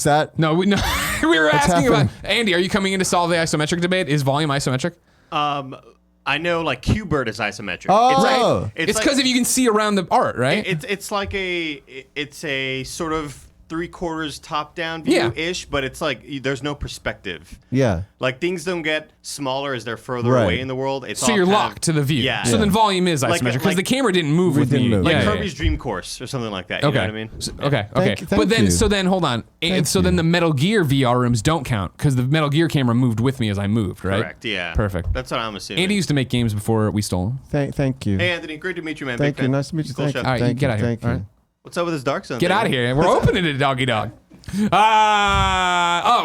that no, we were asking happening? about Andy. Are you coming in to solve the isometric debate? Is volume isometric? I know like Q-Bird is isometric. Oh. It's because if you can see around the art, right? It's like it's a sort of 3/4 top-down Yeah. view-ish, but it's like there's no perspective. Yeah. Like things don't get smaller as they're further Right. away in the world. It's so all you're kind locked of- to the view. Yeah. So then volume is Like- isometric because like- the camera didn't move with didn't me. move. like Yeah, Kirby's Dream Course or something like that. You Okay. know what I mean? Okay. Thank But then, you. so then, hold on. So then the Metal Gear VR rooms don't count because the Metal Gear camera moved with me as I moved, right? Correct. Yeah. Perfect. That's what I'm assuming. Andy used to make games before we stole them. Thank you. Hey Anthony, great to meet you, man. Thank Big you. fan. Nice to meet you. Cool Thank show. you. All right, Thank get you. out of here. Thank you. All right. What's up with this Dark Zone? Get thing, out of man? here. We're opening it, doggy dog.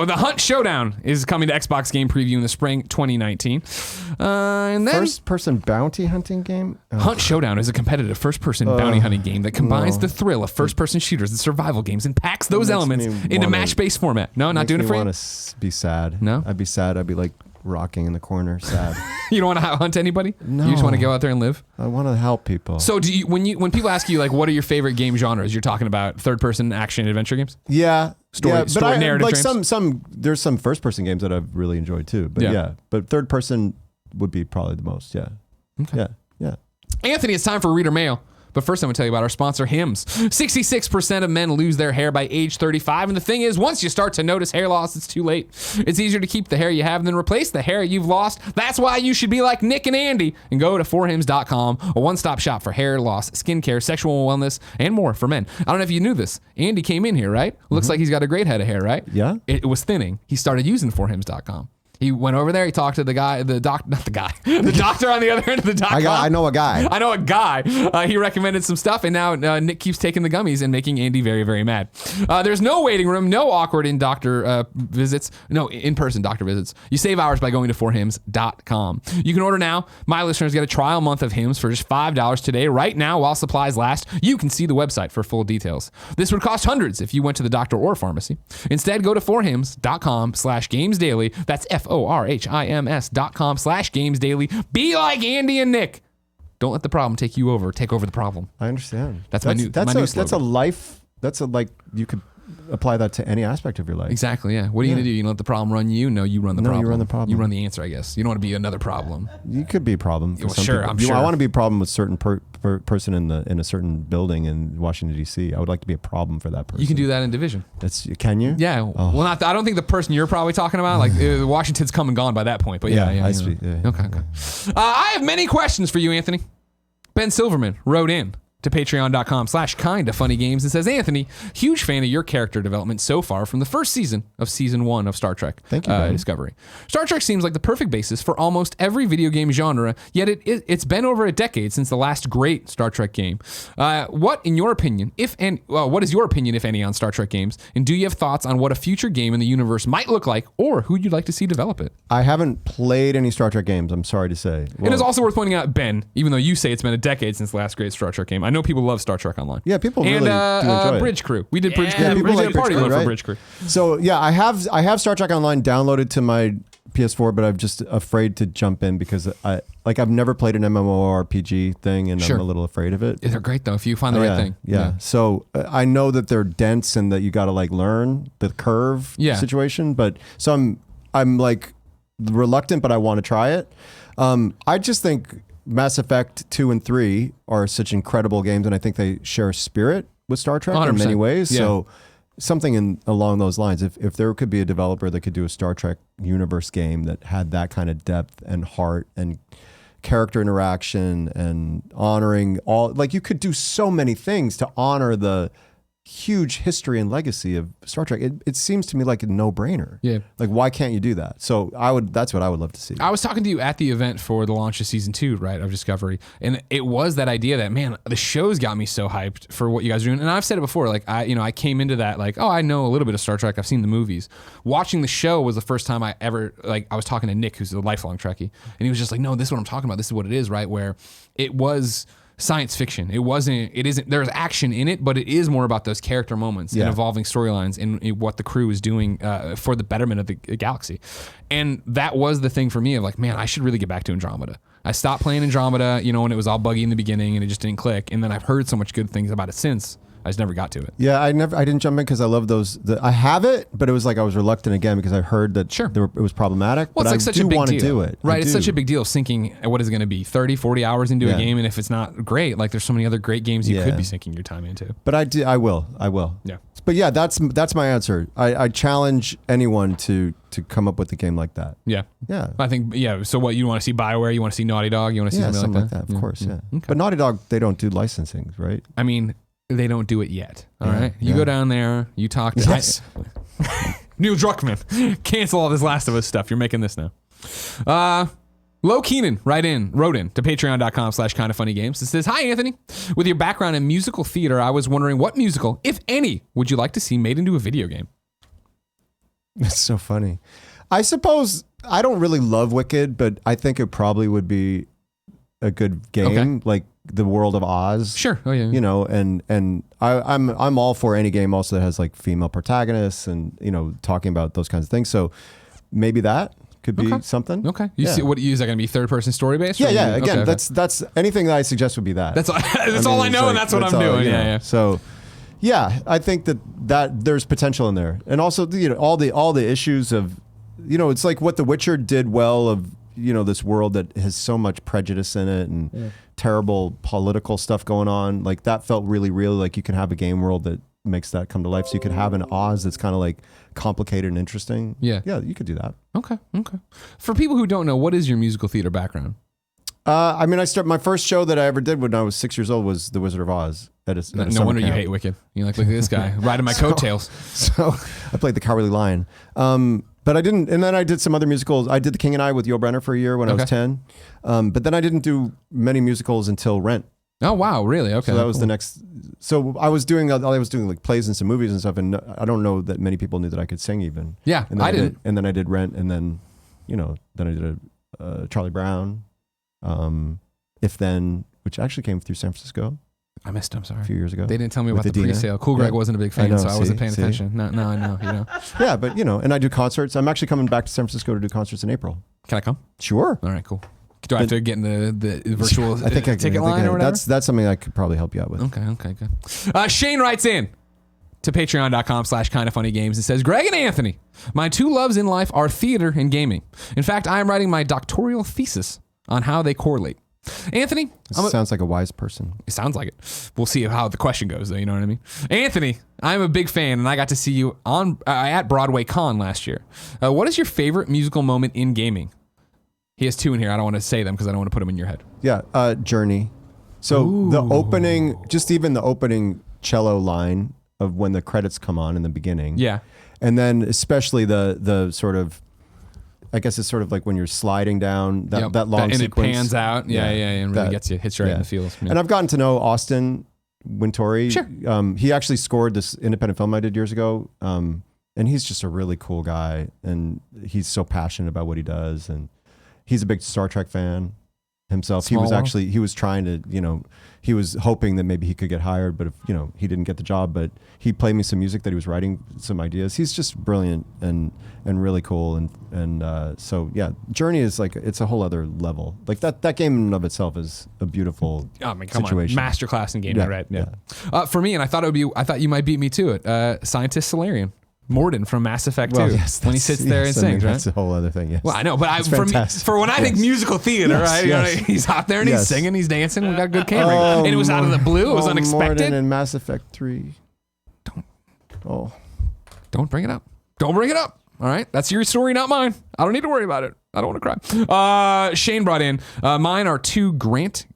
The Hunt Showdown is coming to Xbox Game Preview in the spring 2019. And then First-person bounty hunting game. Oh, Hunt Showdown is a competitive first-person bounty hunting game that combines the thrill of first-person shooters and survival games and packs those makes elements me into wanna- match-based format. No, not makes doing it me for you? want to be sad. No? I'd be sad. I'd be like rocking in the corner, sad. You don't want to hunt anybody? No. You just want to go out there and live? I want to help people. So do you when people ask you like what are your favorite game genres, you're talking about third-person action adventure games? Yeah. Story- but story narrative like games? there's some first person games that I've really enjoyed too. But Yeah. yeah, but third person would be probably the most. Yeah. Okay. Yeah. Anthony, it's time for reader mail. But first, I'm going to tell you about our sponsor, Hims. 66% of men lose their hair by age 35. And the thing is, once you start to notice hair loss, it's too late. It's easier to keep the hair you have than replace the hair you've lost. That's why you should be like Nick and Andy and go to forhims.com, a one-stop shop for hair loss, skincare, sexual wellness, and more for men. I don't know if you knew this. Andy came in here, right? Looks like he's got a great head of hair, right? Yeah. It was thinning. He started using forhims.com. He went over there. He talked to the guy, the doctor on the other end of the .com. I know a guy. I know a guy. He recommended some stuff, and now Nick keeps taking the gummies and making Andy very, very mad. There's no waiting room, no awkward in-person doctor visits. You save hours by going to forhims.com. You can order now. My listeners get a trial month of Hims for just $5 today. Right now, while supplies last, you can see the website for full details. This would cost hundreds if you went to the doctor or pharmacy. Instead, go to forhims.com/gamesdaily. That's forhims.com/gamesdaily. Be like Andy and Nick. Don't let the problem take you over. Take over the problem. I understand. That's my new That's a slogan. life. That's a like you could apply that to any aspect of your life. Exactly, yeah. What are you going to do? You gonna let the problem run you? No, you run the problem. You run the problem. You run the answer, I guess. You don't want to be another problem. You could be a problem. For Well, some sure, people. I'm sure. I want to be a problem with a certain person in a certain building in Washington D.C. I would like to be a problem for that person. You can do that in division. Can you? Yeah. Oh. Well, I don't think the person you're probably talking about, like Washington's come and gone by that point. But yeah. I see. Yeah. Okay. I have many questions for you, Anthony. Ben Silverman wrote in to patreon.com/kindafunnygames and says, Anthony, huge fan of your character development so far from the first season of season 1 of Star Trek. Thank you, Ben. Discovery. Star Trek seems like the perfect basis for almost every video game genre, yet it's been over a decade since the last great Star Trek game. What is your opinion, if any, on Star Trek games? And do you have thoughts on what a future game in the universe might look like, or who you'd like to see develop it? I haven't played any Star Trek games, I'm sorry to say. It is also worth pointing out, Ben, even though you say it's been a decade since the last great Star Trek game, I know people love Star Trek Online. Yeah, people really do enjoy it. Bridge Crew. We did Bridge Crew. Yeah, We people did like a party Bridge Crew, for right? Bridge Crew. So yeah, I have Star Trek Online downloaded to my PS4, but I'm just afraid to jump in because I've never played an MMORPG thing, and Sure. I'm a little afraid of it. They're great though if you find the right thing. Yeah. So I know that they're dense and that you got to like learn the curve situation, but so I'm like reluctant, but I want to try it. I just think Mass Effect 2 and 3 are such incredible games, and I think they share a spirit with Star Trek in many 100%. ways. Yeah. So something along those lines. If there could be a developer that could do a Star Trek universe game that had that kind of depth and heart and character interaction and honoring all, like you could do so many things to honor the huge history and legacy of Star Trek. It seems to me like a no-brainer. Yeah. Like why can't you do that? So that's what I would love to see. I was talking to you at the event for the launch of season 2, right, of Discovery, and it was that idea that, man, the show's got me so hyped for what you guys are doing. And I've said it before, like I came into that like, oh, I know a little bit of Star Trek. I've seen the movies. Watching the show was the first time I ever, like, I was talking to Nick, who's a lifelong Trekkie, and he was just like, no, this is what I'm talking about. This is what it is, right? Where it was science fiction. It isn't, there's action in it, but it is more about those character moments and evolving storylines and what the crew is doing for the betterment of the galaxy. And that was the thing for me of like, man, I should really get back to Andromeda. I stopped playing Andromeda, when it was all buggy in the beginning and it just didn't click. And then I've heard so much good things about it since. I just never got to it. Yeah, I didn't jump in because I love those. I have it, but it was like I was reluctant again because I heard that it was problematic. Well, but it's like I such a do big want to deal. do it. Right, it's such a big deal sinking, what is it going to be, 30, 40 hours into a game, and if it's not great, like there's so many other great games you could be sinking your time into. But I will. Yeah. But yeah, that's my answer. I challenge anyone to come up with a game like that. Yeah. Yeah. I think, so what, you want to see BioWare, you want to see Naughty Dog, you want to see something like that. Of course, yeah. Okay. But Naughty Dog, they don't do licensing, right? I mean, they don't do it yet. All right, you yeah. go down there, you talk to Neil Druckmann. Cancel all this Last of Us stuff. You're making this now. lowkienan wrote in to patreon.com/kindafunnygames. It says, hi, Anthony. With your background in musical theater, I was wondering what musical, if any, would you like to see made into a video game? That's so funny. I suppose I don't really love Wicked, but I think it probably would be a good game, like the World of Oz. Sure. Oh yeah. And I'm all for any game also that has like female protagonists and talking about those kinds of things. So maybe that could be something. Okay. You see, is that going to be third person story based? Yeah. Again, that's anything that I suggest would be that. That's all I know, and that's what I'm doing. Yeah. So, yeah, I think that there's potential in there, and also all the issues of, it's like what The Witcher did well of this world that has so much prejudice in it and terrible political stuff going on. Like that felt really real. Like you can have a game world that makes that come to life. So you could have an Oz that's kind of like complicated and interesting. Yeah. Yeah, you could do that. Okay. For people who don't know, what is your musical theater background? I mean, my first show that I ever did when I was 6 years old was The Wizard of Oz. No wonder you hate Wicked. You're like, look at this guy riding my coattails. So I played the Cowardly Lion. But I didn't, and then I did some other musicals. I did The King and I with Yul Brynner for a year when I was 10. But then I didn't do many musicals until Rent. Oh, wow. Really? Okay. So that was the next. So I was doing like plays and some movies and stuff. And I don't know that many people knew that I could sing even. Yeah, and then I didn't. And then I did Rent. And then, then I did a Charlie Brown. If Then, which actually came through San Francisco. I missed him, sorry. A few years ago. They didn't tell me about the Adina. pre-sale. Cool Greg wasn't a big fan, so I wasn't paying see? attention. No, I know, Yeah, but and I do concerts. I'm actually coming back to San Francisco to do concerts in April. Can I come? Sure. All right, cool. Do I have to get in the virtual ticket line or whatever? That's something I could probably help you out with. Okay, good. Shane writes in to patreon.com/kindoffunnygames and says, Greg and Anthony, my two loves in life are theater and gaming. In fact, I am writing my doctoral thesis on how they correlate. Anthony, sounds like a wise person. It sounds like it. We'll see how the question goes, though. You know what I mean? Anthony, I'm a big fan, and I got to see you at Broadway Con last year. What is your favorite musical moment in gaming? He has two in here. I don't want to say them because I don't want to put them in your head. Yeah, Journey. So the opening cello line of when the credits come on in the beginning. Yeah. And then especially the sort of, I guess it's sort of like when you're sliding down that long and sequence. it pans out. Yeah, and really hits you right in the feels. Yeah. And I've gotten to know Austin Wintory. Sure. He actually scored this independent film I did years ago. And he's just a really cool guy. And he's so passionate about what he does. And he's a big Star Trek fan himself. He was trying to, he was hoping that maybe he could get hired, but if, he didn't get the job, but he played me some music that he was writing, some ideas. He's just brilliant and really cool. And so yeah, Journey is like, it's a whole other level. Like that game in and of itself is a beautiful situation. Masterclass in gaming, right? Yeah. For me, and I thought you might beat me to it. Scientist Solarian. Morden from Mass Effect 2, when he sits there and sings, right? That's a whole other thing, yes. Well, I know, but for when I think musical theater, right? He's out there and he's singing, he's dancing. We got good camera, and it was out of the blue. It was unexpected. Morden in Mass Effect 3. Don't bring it up. Don't bring it up. All right, that's your story, not mine. I don't need to worry about it. I don't want to cry. Shane brought in mine are two Grant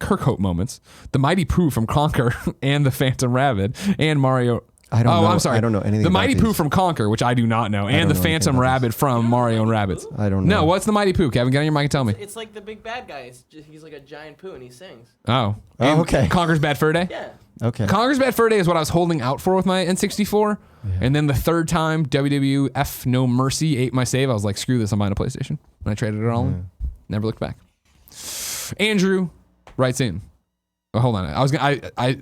Kirkhope moments: the Mighty Pooh from Conker and the Phantom Rabbit, and Mario. I don't know. I'm sorry. I don't know anything. The about Mighty these. Pooh from Conker, which I do not know, and the Phantom Rabbit from Mario and Rabbids. I don't know. No, what's the Mighty Pooh? Kevin, get on your mic and tell me. It's like the big bad guy. He's like a giant poo and he sings. Oh, okay. Conker's Bad Fur Day? Yeah. Okay. Conker's Bad Fur Day is what I was holding out for with my N64. Yeah. And then the third time WWF No Mercy ate my save, I was like, screw this, I'm buying a PlayStation. And I traded it all in. Never looked back. Andrew writes in. Oh, hold on.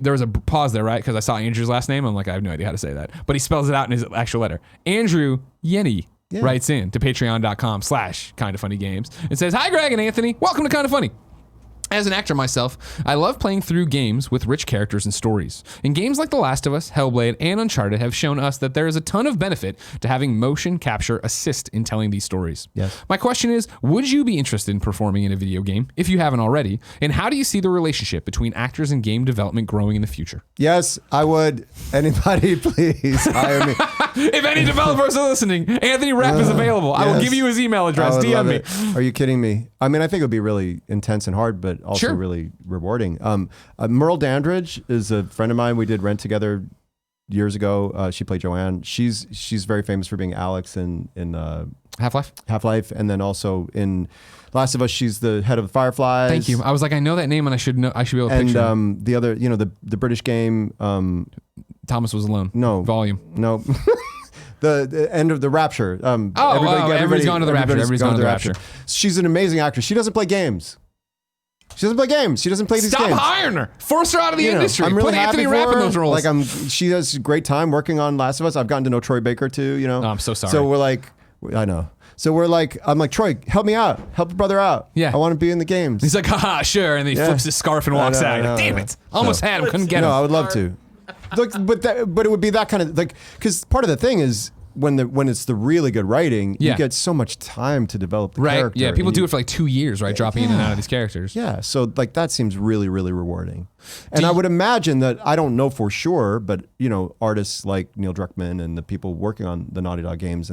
There was a pause there, right? Because I saw Andrew's last name. I'm like, I have no idea how to say that. But he spells it out in his actual letter. Andrew Yeni writes in to patreon.com/kindoffunnygames and says, Hi, Greg and Anthony. Welcome to Kind of Funny. As an actor myself, I love playing through games with rich characters and stories. And games like The Last of Us, Hellblade, and Uncharted have shown us that there is a ton of benefit to having motion capture assist in telling these stories. Yes. My question is, would you be interested in performing in a video game, if you haven't already? And how do you see the relationship between actors and game development growing in the future? Yes, I would. Anybody, please hire me. If any developers are listening, Anthony Rapp is available. I will give you his email address. DM me. Are you kidding me? I mean, I think it would be really intense and hard, but also really rewarding. Merle Dandridge is a friend of mine. We did Rent together years ago. She played Joanne. She's very famous for being Alex in Half-Life, and then also in Last of Us, she's the head of the Fireflies. Thank you. I was like, I know that name, and I should be able to picture. And the other, the British game. Thomas Was Alone. No. Volume. No. The end of the Rapture. Everybody's gone to the Rapture. Everybody's gone to the Rapture. She's an amazing actress. She doesn't play games. She doesn't play games. She doesn't play these games. Stop hiring her. Force her out of the industry. I'm really Put Anthony happy Rapp for in her. those roles. She has a great time working on Last of Us. I've gotten to know Troy Baker too. Oh, I'm so sorry. So we're like, I know. So I'm like, Troy, help me out. Help a brother out. Yeah. I want to be in the games. He's like, haha, sure. And then he flips his scarf and walks out. Like, damn it. Almost had him. Couldn't get him. No, I would love to. Look, but it would be that kind of because part of the thing is when it's the really good writing, Yeah. you get so much time to develop the Right. character. Yeah. People and do you- it for like 2 years, right? Dropping in and out of these characters. Yeah, so like that seems really, really rewarding. And I would imagine that, I don't know for sure, but artists like Neil Druckmann and the people working on the Naughty Dog games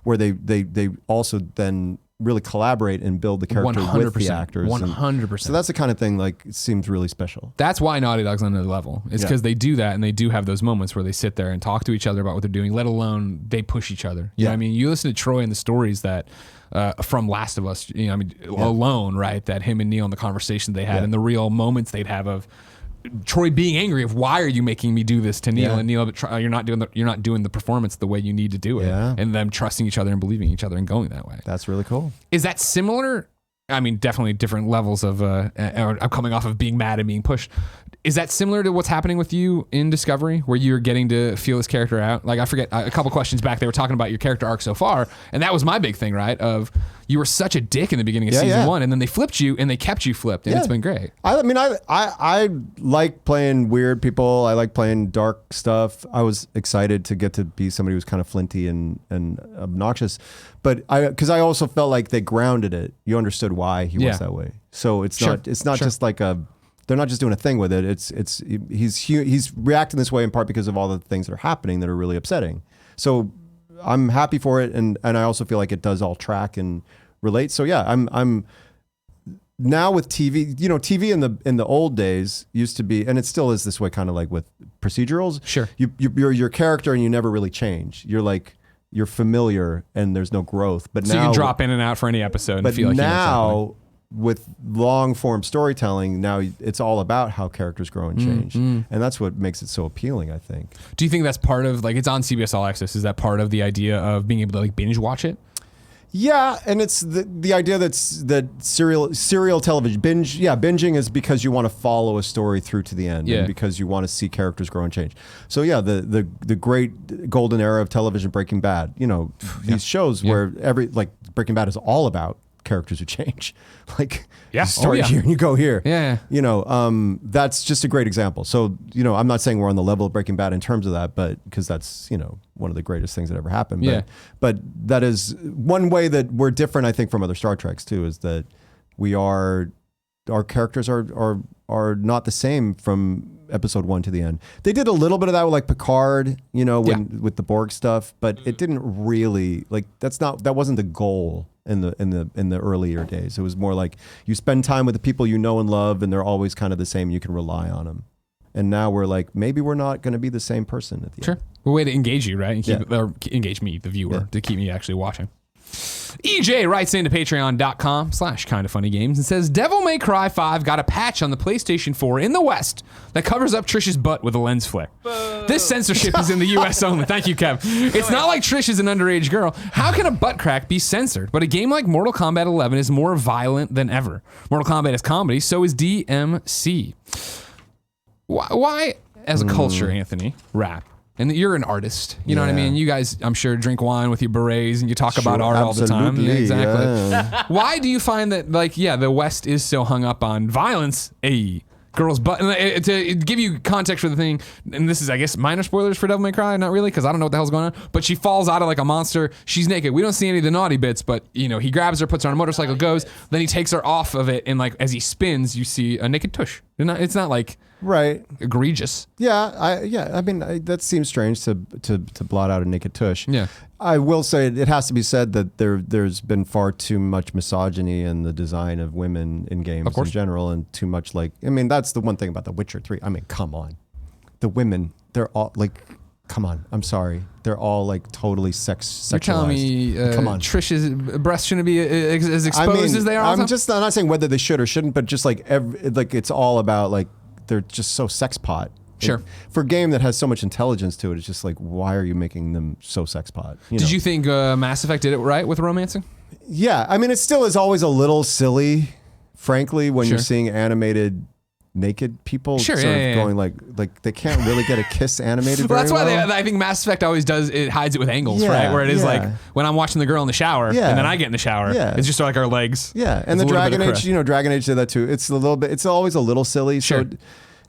where they also then really collaborate and build the character with the actors. 100%. So that's the kind of thing it seems really special. That's why Naughty Dog's on another level. It's because they do that, and they do have those moments where they sit there and talk to each other about what they're doing, let alone they push each other. You know what I mean? You listen to Troy and the stories that from Last of Us, alone, right? That him and Neil and the conversation they had and the real moments they'd have of Troy being angry of, why are you making me do this to Neil? Yeah. And Neil, but you're not doing the performance the way you need to do it. Yeah. And them trusting each other and believing each other and going that way. That's really cool. Is that similar? I mean, definitely different levels of coming off of being mad and being pushed. Is that similar to what's happening with you in Discovery, where you're getting to feel this character out? Like, I forget, a couple questions back, they were talking about your character arc so far, and that was my big thing, right? Of you were such a dick in the beginning of season 1, and then they flipped you, and they kept you flipped, and it's been great. I like playing weird people. I like playing dark stuff. I was excited to get to be somebody who's kind of flinty and obnoxious, but because I also felt like they grounded it. You understood why he was that way. So it's not just like they're not just doing a thing with it. He's reacting this way in part because of all the things that are happening that are really upsetting. So I'm happy for it, and I also feel like it does all track and relate. So yeah, I'm now with TV. TV in the old days used to be, and it still is this way, kind of like with procedurals. Sure, you're your character, and you never really change. You're familiar, and there's no growth. But so now you can drop in and out for any episode. But and feel like now, with long form storytelling, now it's all about how characters grow and change, and that's what makes it so appealing, I think. Do you think that's part of, like, it's on CBS All Access? Is that part of the idea of being able to like binge watch it? Yeah, and it's the idea that serial television binging is because you want to follow a story through to the end, and because you want to see characters grow and change. So yeah, the great golden era of television, Breaking Bad. These shows where Breaking Bad is all about characters who change. Like, you start here and you go here. Yeah. That's just a great example. So, I'm not saying we're on the level of Breaking Bad in terms of that, but because that's, one of the greatest things that ever happened. But, Yeah. but that is one way that we're different, I think, from other Star Treks too, is that our characters are not the same from episode 1 to the end. They did a little bit of that with like Picard, with the Borg stuff, but it didn't really, like, that wasn't the goal in the earlier days. It was more like you spend time with the people you know and love, and they're always kind of the same. You can rely on them. And now we're like, maybe we're not going to be the same person at the end. A way to engage you, right? And or engage me, the viewer, to keep me actually watching. EJ writes into patreon.com/kindoffunnygames and says, Devil May Cry 5 got a patch on the PlayStation 4 in the West that covers up Trish's butt with a lens flare. This censorship is in the US only. Thank you, Kev. It's not like Trish is an underage girl. How can a butt crack be censored? But a game like Mortal Kombat 11 is more violent than ever. Mortal Kombat is comedy, so is DMC. Why as a culture, Anthony Rapp, and you're an artist, you know what I mean? You guys, I'm sure, drink wine with your berets and you talk about art all the time. Yeah, exactly. Yeah. Why do you find that, the West is so hung up on violence? Girls' butt. And to give you context for the thing, and this is, I guess, minor spoilers for Devil May Cry, not really, because I don't know what the hell's going on, but she falls out of like a monster. She's naked. We don't see any of the naughty bits, but, he grabs her, puts her on a motorcycle, goes, then he takes her off of it, and like as he spins, you see a naked tush. It's not like egregious. I mean, that seems strange to blot out a naked tush. Yeah. I will say it has to be said that there's been far too much misogyny in the design of women in games in general, and too much that's the one thing about The Witcher 3. I mean, come on. The women, they're all come on. I'm sorry. They're all totally sexualized. You're telling me come on. Trish's breasts shouldn't be as exposed as they are? I'm not saying whether they should or shouldn't, but just it's all about they're just so sex pot. Sure. For a game that has so much intelligence to it, it's just why are you making them so sex pot? Did you think Mass Effect did it right with romancing? Yeah. I mean, it still is always a little silly, frankly, when you're seeing animated naked people going like they can't really get a kiss animated well, very that's why I think Mass Effect always does, it hides it with angles, right? Where it is when I'm watching the girl in the shower and then I get in the shower, it's just like our legs. Yeah. And the Dragon Age, Dragon Age did that too. It's always a little silly. Sure.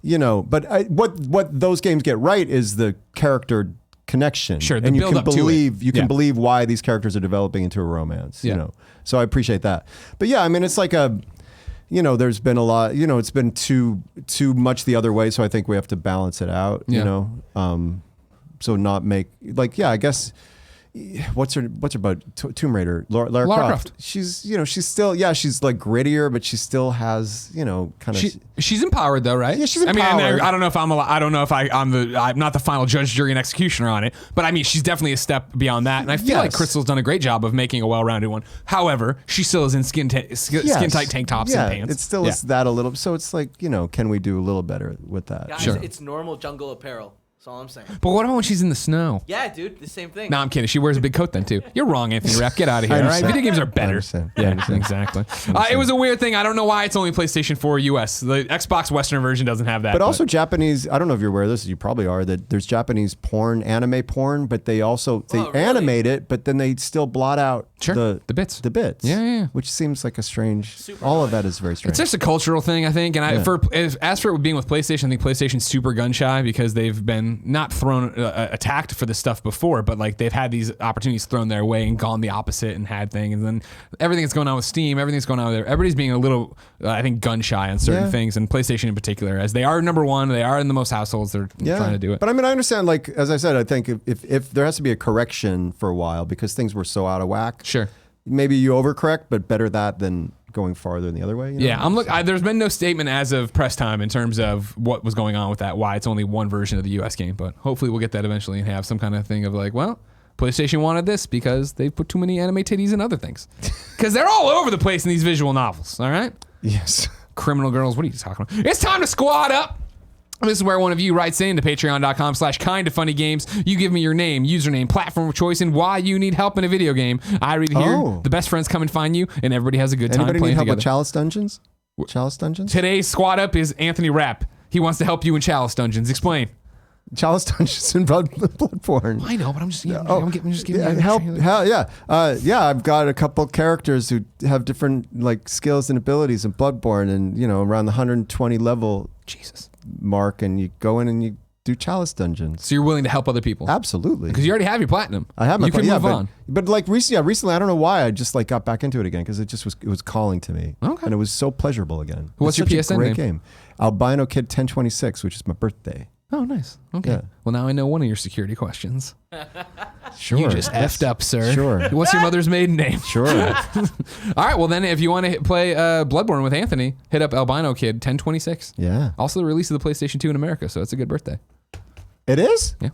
So, but what those games get right is the character connection. Sure, the and you build can up to it. believe you Yeah. can believe why these characters are developing into a romance. Yeah. You know, so I appreciate that. But yeah, I mean, it's like a, you know, there's been a lot. You know, it's been too much the other way. So I think we have to balance it out. Yeah. You know, so not make like I guess. What's her about Tomb Raider? Lara Croft. She's she's still she's like grittier, but she still has kind of. She's empowered though, right? Yeah, she's I mean, empowered. I don't know if I'm not the final judge, jury, and executioner on it, but I mean, she's definitely a step beyond that, and I feel like Crystal's done a great job of making a well-rounded one. However, she still is in skin tight tank tops and pants. It still is that a little. So it's like can we do a little better with that? Guys, Sure. it's normal jungle apparel. That's all I'm saying. But what about when she's in the snow? Yeah, dude, the same thing. No, I'm kidding. She wears a big coat then too. You're wrong, Anthony Rapp. Get out of here. All right, understand. video games are I better. understand. Yeah, I understand. exactly. It was a weird thing. I don't know why it's only PlayStation 4 US. The Xbox Western version doesn't have that. But also Japanese. I don't know if you're aware of this. You probably are. That there's Japanese porn, anime porn, but they also really? animate it, but then they still blot out the bits. The bits. Yeah. Which seems like a strange. Super all of that is very strange. It's just a cultural thing, I think. And as for it being with PlayStation, I think PlayStation's super gun shy because they've been not thrown attacked for this stuff before, but like they've had these opportunities thrown their way and gone the opposite and had things. And then everything that's going on with Steam, everything's going on with everybody's being a little, I think, gun shy on certain things, and PlayStation in particular, as they are number one, they are in the most households. They're trying to do it. But I mean, I understand. Like as I said, I think if there has to be a correction for a while because things were so out of whack. Sure. Maybe you overcorrect, but better that than going farther in the other way. You know? Yeah, there's been no statement as of press time in terms of what was going on with that, why it's only one version of the US game, but hopefully we'll get that eventually and have some kind of thing of like, well, PlayStation wanted this because they put too many anime titties and other things. Because they're all over the place in these visual novels, all right? Yes. Criminal girls, what are you talking about? It's time to squad up. This is where one of you writes in to patreon.com/kindoffunnygames. You give me your name, username, platform of choice, and why you need help in a video game. I read it here. Oh. The best friends come and find you, and everybody has a good time Anybody playing need help together. with Chalice Dungeons? Chalice Dungeons? Today's squad up is Anthony Rapp. He wants to help you in Chalice Dungeons. Explain. Chalice Dungeons and Bloodborne. I know, but I'm just giving Yeah, you help! Yeah, I've got a couple characters who have different like skills and abilities in Bloodborne, and around the 120 level Jesus. mark, and you go in and you do Chalice Dungeons. So you're willing to help other people? Absolutely, Because you already have your platinum. I have my You can move on. But like recently, I don't know why I just like got back into it again because it was calling to me, Okay. and it was so pleasurable again. What's It's your such a PSN great name? game? Albino Kid 1026, which is my birthday. Oh, nice. Okay. Yeah. Well, now I know one of your security questions. Sure, You just effed up, sir. Sure. What's your mother's maiden name? Sure. All right. Well, then, if you want to play Bloodborne with Anthony, hit up Albino Kid 1026. Yeah. Also, the release of the PlayStation 2 in America, so it's a good birthday. It is. Yeah.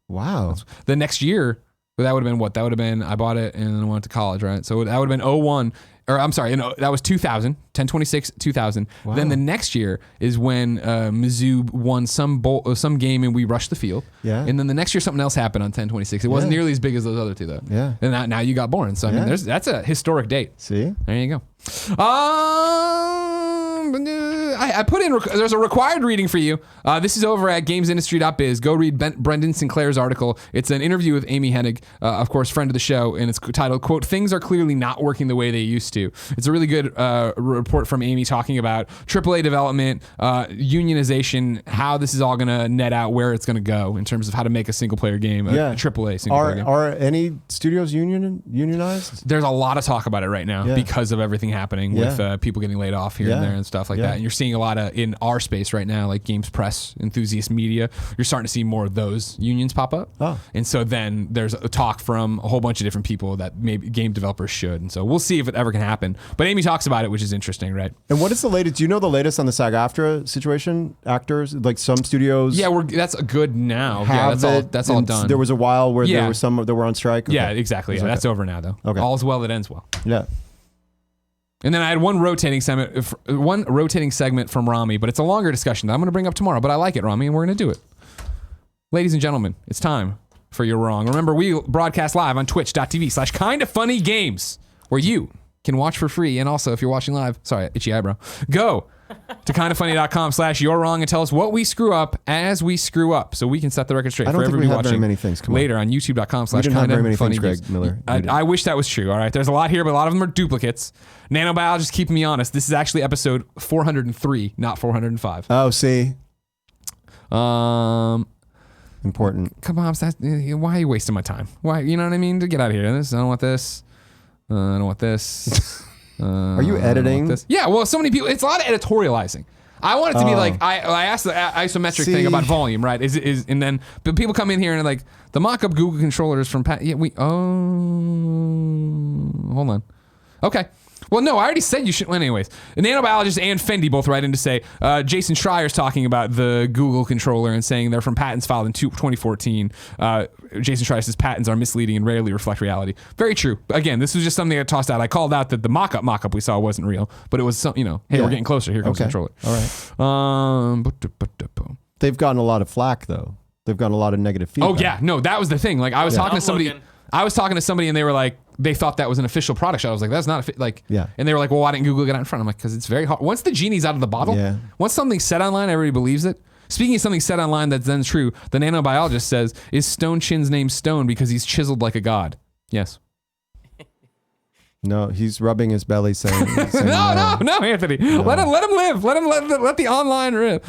Wow. The next year, that would have been what? That would have been, I bought it and then went to college, right? So that would have been 01. Or I'm sorry, that was 2000, 1026, 2000. Wow. Then the next year is when Mizzou won some game and we rushed the field. Yeah. And then the next year something else happened on 1026. It wasn't nearly as big as those other two though. Yeah. And now you got born. So I mean, Yeah. that's a historic date. See? There you go. I put in, there's a required reading for you. This is over at gamesindustry.biz. Go read Brendan Sinclair's article. It's an interview with Amy Hennig, of course, friend of the show, and it's titled, quote, "Things are clearly not working the way they used to." It's a really good report from Amy talking about AAA development, unionization, how this is all going to net out, where it's going to go in terms of how to make a single-player game, a AAA single-player game. Are any studios unionized? There's a lot of talk about it right now because of everything happening with people getting laid off here and there and stuff like that. And you're seeing a lot of, in our space right now, like Games Press, Enthusiast Media, you're starting to see more of those unions pop up. Oh. And so then there's a talk from a whole bunch of different people that maybe game developers should. And so we'll see if it ever can happen. But Amy talks about it, which is interesting, right? And what is the latest? Do you know the latest on the SAG-AFTRA situation? Actors, like some studios. Yeah, that's good now. Have That's all and done. There was a while where there were some that were on strike. Yeah, Okay. exactly. Yeah, Okay. that's over now, though. Okay. All's well that ends well. Yeah. And then I had one rotating segment from Rami, but it's a longer discussion that I'm going to bring up tomorrow. But I like it, Rami, and we're going to do it. Ladies and gentlemen, it's time for You're Wrong. Remember, we broadcast live on twitch.tv/kindoffunnygames, where you can watch for free. And also, if you're watching live, sorry, itchy eyebrow, go to kindoffunny.com/you're wrong and tell us what we screw up as we screw up, so we can set the record straight I don't for think we everybody have very watching many things. Come on. later on youtube.com/kindoffunnygames. We didn't have very many things, Greg Miller. I wish that was true. All right, there's a lot here, but a lot of them are duplicates. Nanobiologist keeping me honest. This is actually episode 403, not 405. Oh, see. important. Come on, why are you wasting my time? Why? You know what I mean? To get out of here. I don't want this. I don't want this. Are you editing? Yeah. Well, so many people. It's a lot of editorializing. I want it to be like I asked the isometric thing about volume, right? And then but people come in here and like the mock-up Google controllers from Pat. Yeah, hold on. Okay. Well, no, I already said you should. Well, anyways, the nanobiologist and Fendi both write in to say Jason Schreier's talking about the Google controller and saying they're from patents filed in 2014. Jason Schreier says patents are misleading and rarely reflect reality. Very true. Again, this was just something I tossed out. I called out that the mock-up we saw wasn't real, but it was some, hey, we're getting closer. Here comes the controller. All right. They've gotten a lot of flack though. They've gotten a lot of negative feedback. Oh yeah, no, that was the thing. Like I was talking to somebody. looking. I was talking to somebody and they were like, they thought that was an official product shot. I was like, that's not Yeah. And they were like, well, why didn't Google get out in front? I'm like, because it's very hard. Once the genie's out of the bottle, once something's said online, everybody believes it. Speaking of something said online that's then true, the nanobiologist says, is Stone Chin's name Stone because he's chiseled like a god? Yes. No, he's rubbing his belly saying No, Anthony. Let him live. Let the online rip.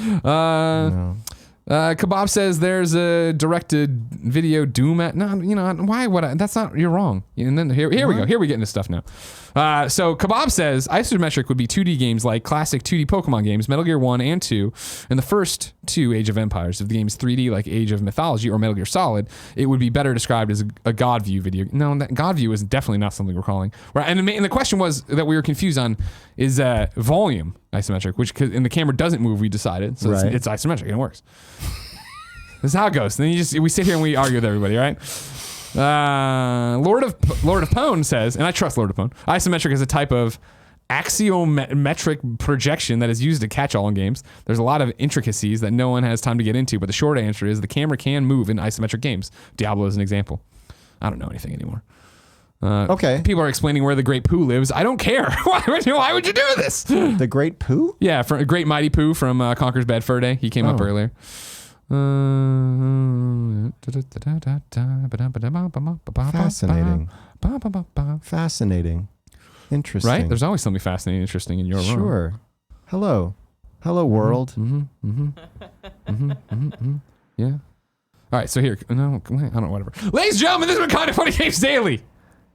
Kebab says there's a directed video Doom at why would I? That's not, you're wrong. And then here we go. Here we get into stuff now. So Kebab says isometric would be 2D games like classic 2D Pokemon games, Metal Gear 1 and 2, and the first two Age of Empires. If the game's 3D like Age of Mythology or Metal Gear Solid, it would be better described as a God view video. No, that God view is definitely not something we're calling. Right, and the question was that we were confused on is volume isometric, which in the camera doesn't move. We decided, so it's isometric and it works. This is how it goes. Then we sit here and we argue with everybody, right? Lord of Pone says, and I trust Lord of Pone, isometric is a type of axiometric projection that is used to catch all in games. There's a lot of intricacies that no one has time to get into, but the short answer is the camera can move in isometric games. Diablo is an example. I don't know anything anymore. Okay. People are explaining where the Great Pooh lives. I don't care. Why would you do this? The Great Pooh? Yeah, Great Mighty Pooh from Conker's Bad Fur Day. He came up earlier. Fascinating. Fascinating. Interesting. Right? There's always something fascinating, interesting in your world. Sure. Hello, world. Yeah. All right, so here. No, I don't know, whatever. Ladies and gentlemen, this has been Kind of Funny Games Daily.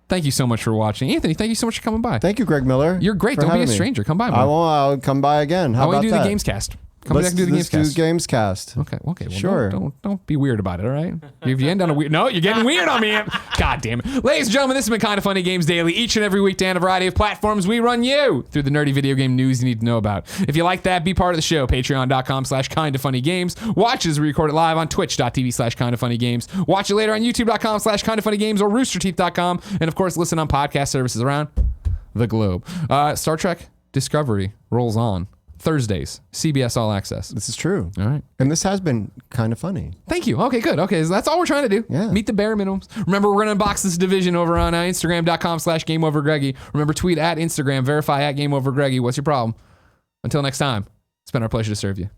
Thank you so much for watching. Anthony, thank you so much for coming by. Thank you, Greg Miller. You're great. for Don't be a having me. stranger. Come by more. I'll come by again. How I want about you to do that? the Gamescast. Come back and do the Let's Gamescast. do Gamescast. Okay. Well, Sure. Don't be weird about it. All right. If you end on a weird, no, you're getting weird on me. God damn it, ladies and gentlemen, this has been Kind of Funny Games Daily. Each and every weekday on a variety of platforms, we run you through the nerdy video game news you need to know about. If you like that, be part of the show. Patreon.com/kindoffunnygames. Watch as we record it live on Twitch.tv/kindoffunnygames. Watch it later on YouTube.com/kindoffunnygames or roosterteeth.com, and of course, listen on podcast services around the globe. Star Trek Discovery rolls on. Thursdays, CBS All Access. This is true. All right. And this has been kind of funny. Thank you. Okay, good. Okay, so that's all we're trying to do. Yeah. Meet the bare minimums. Remember, we're going to unbox this division over on Instagram.com/GameOverGreggy. Remember, tweet at Instagram, verify at GameOverGreggy. What's your problem? Until next time, it's been our pleasure to serve you.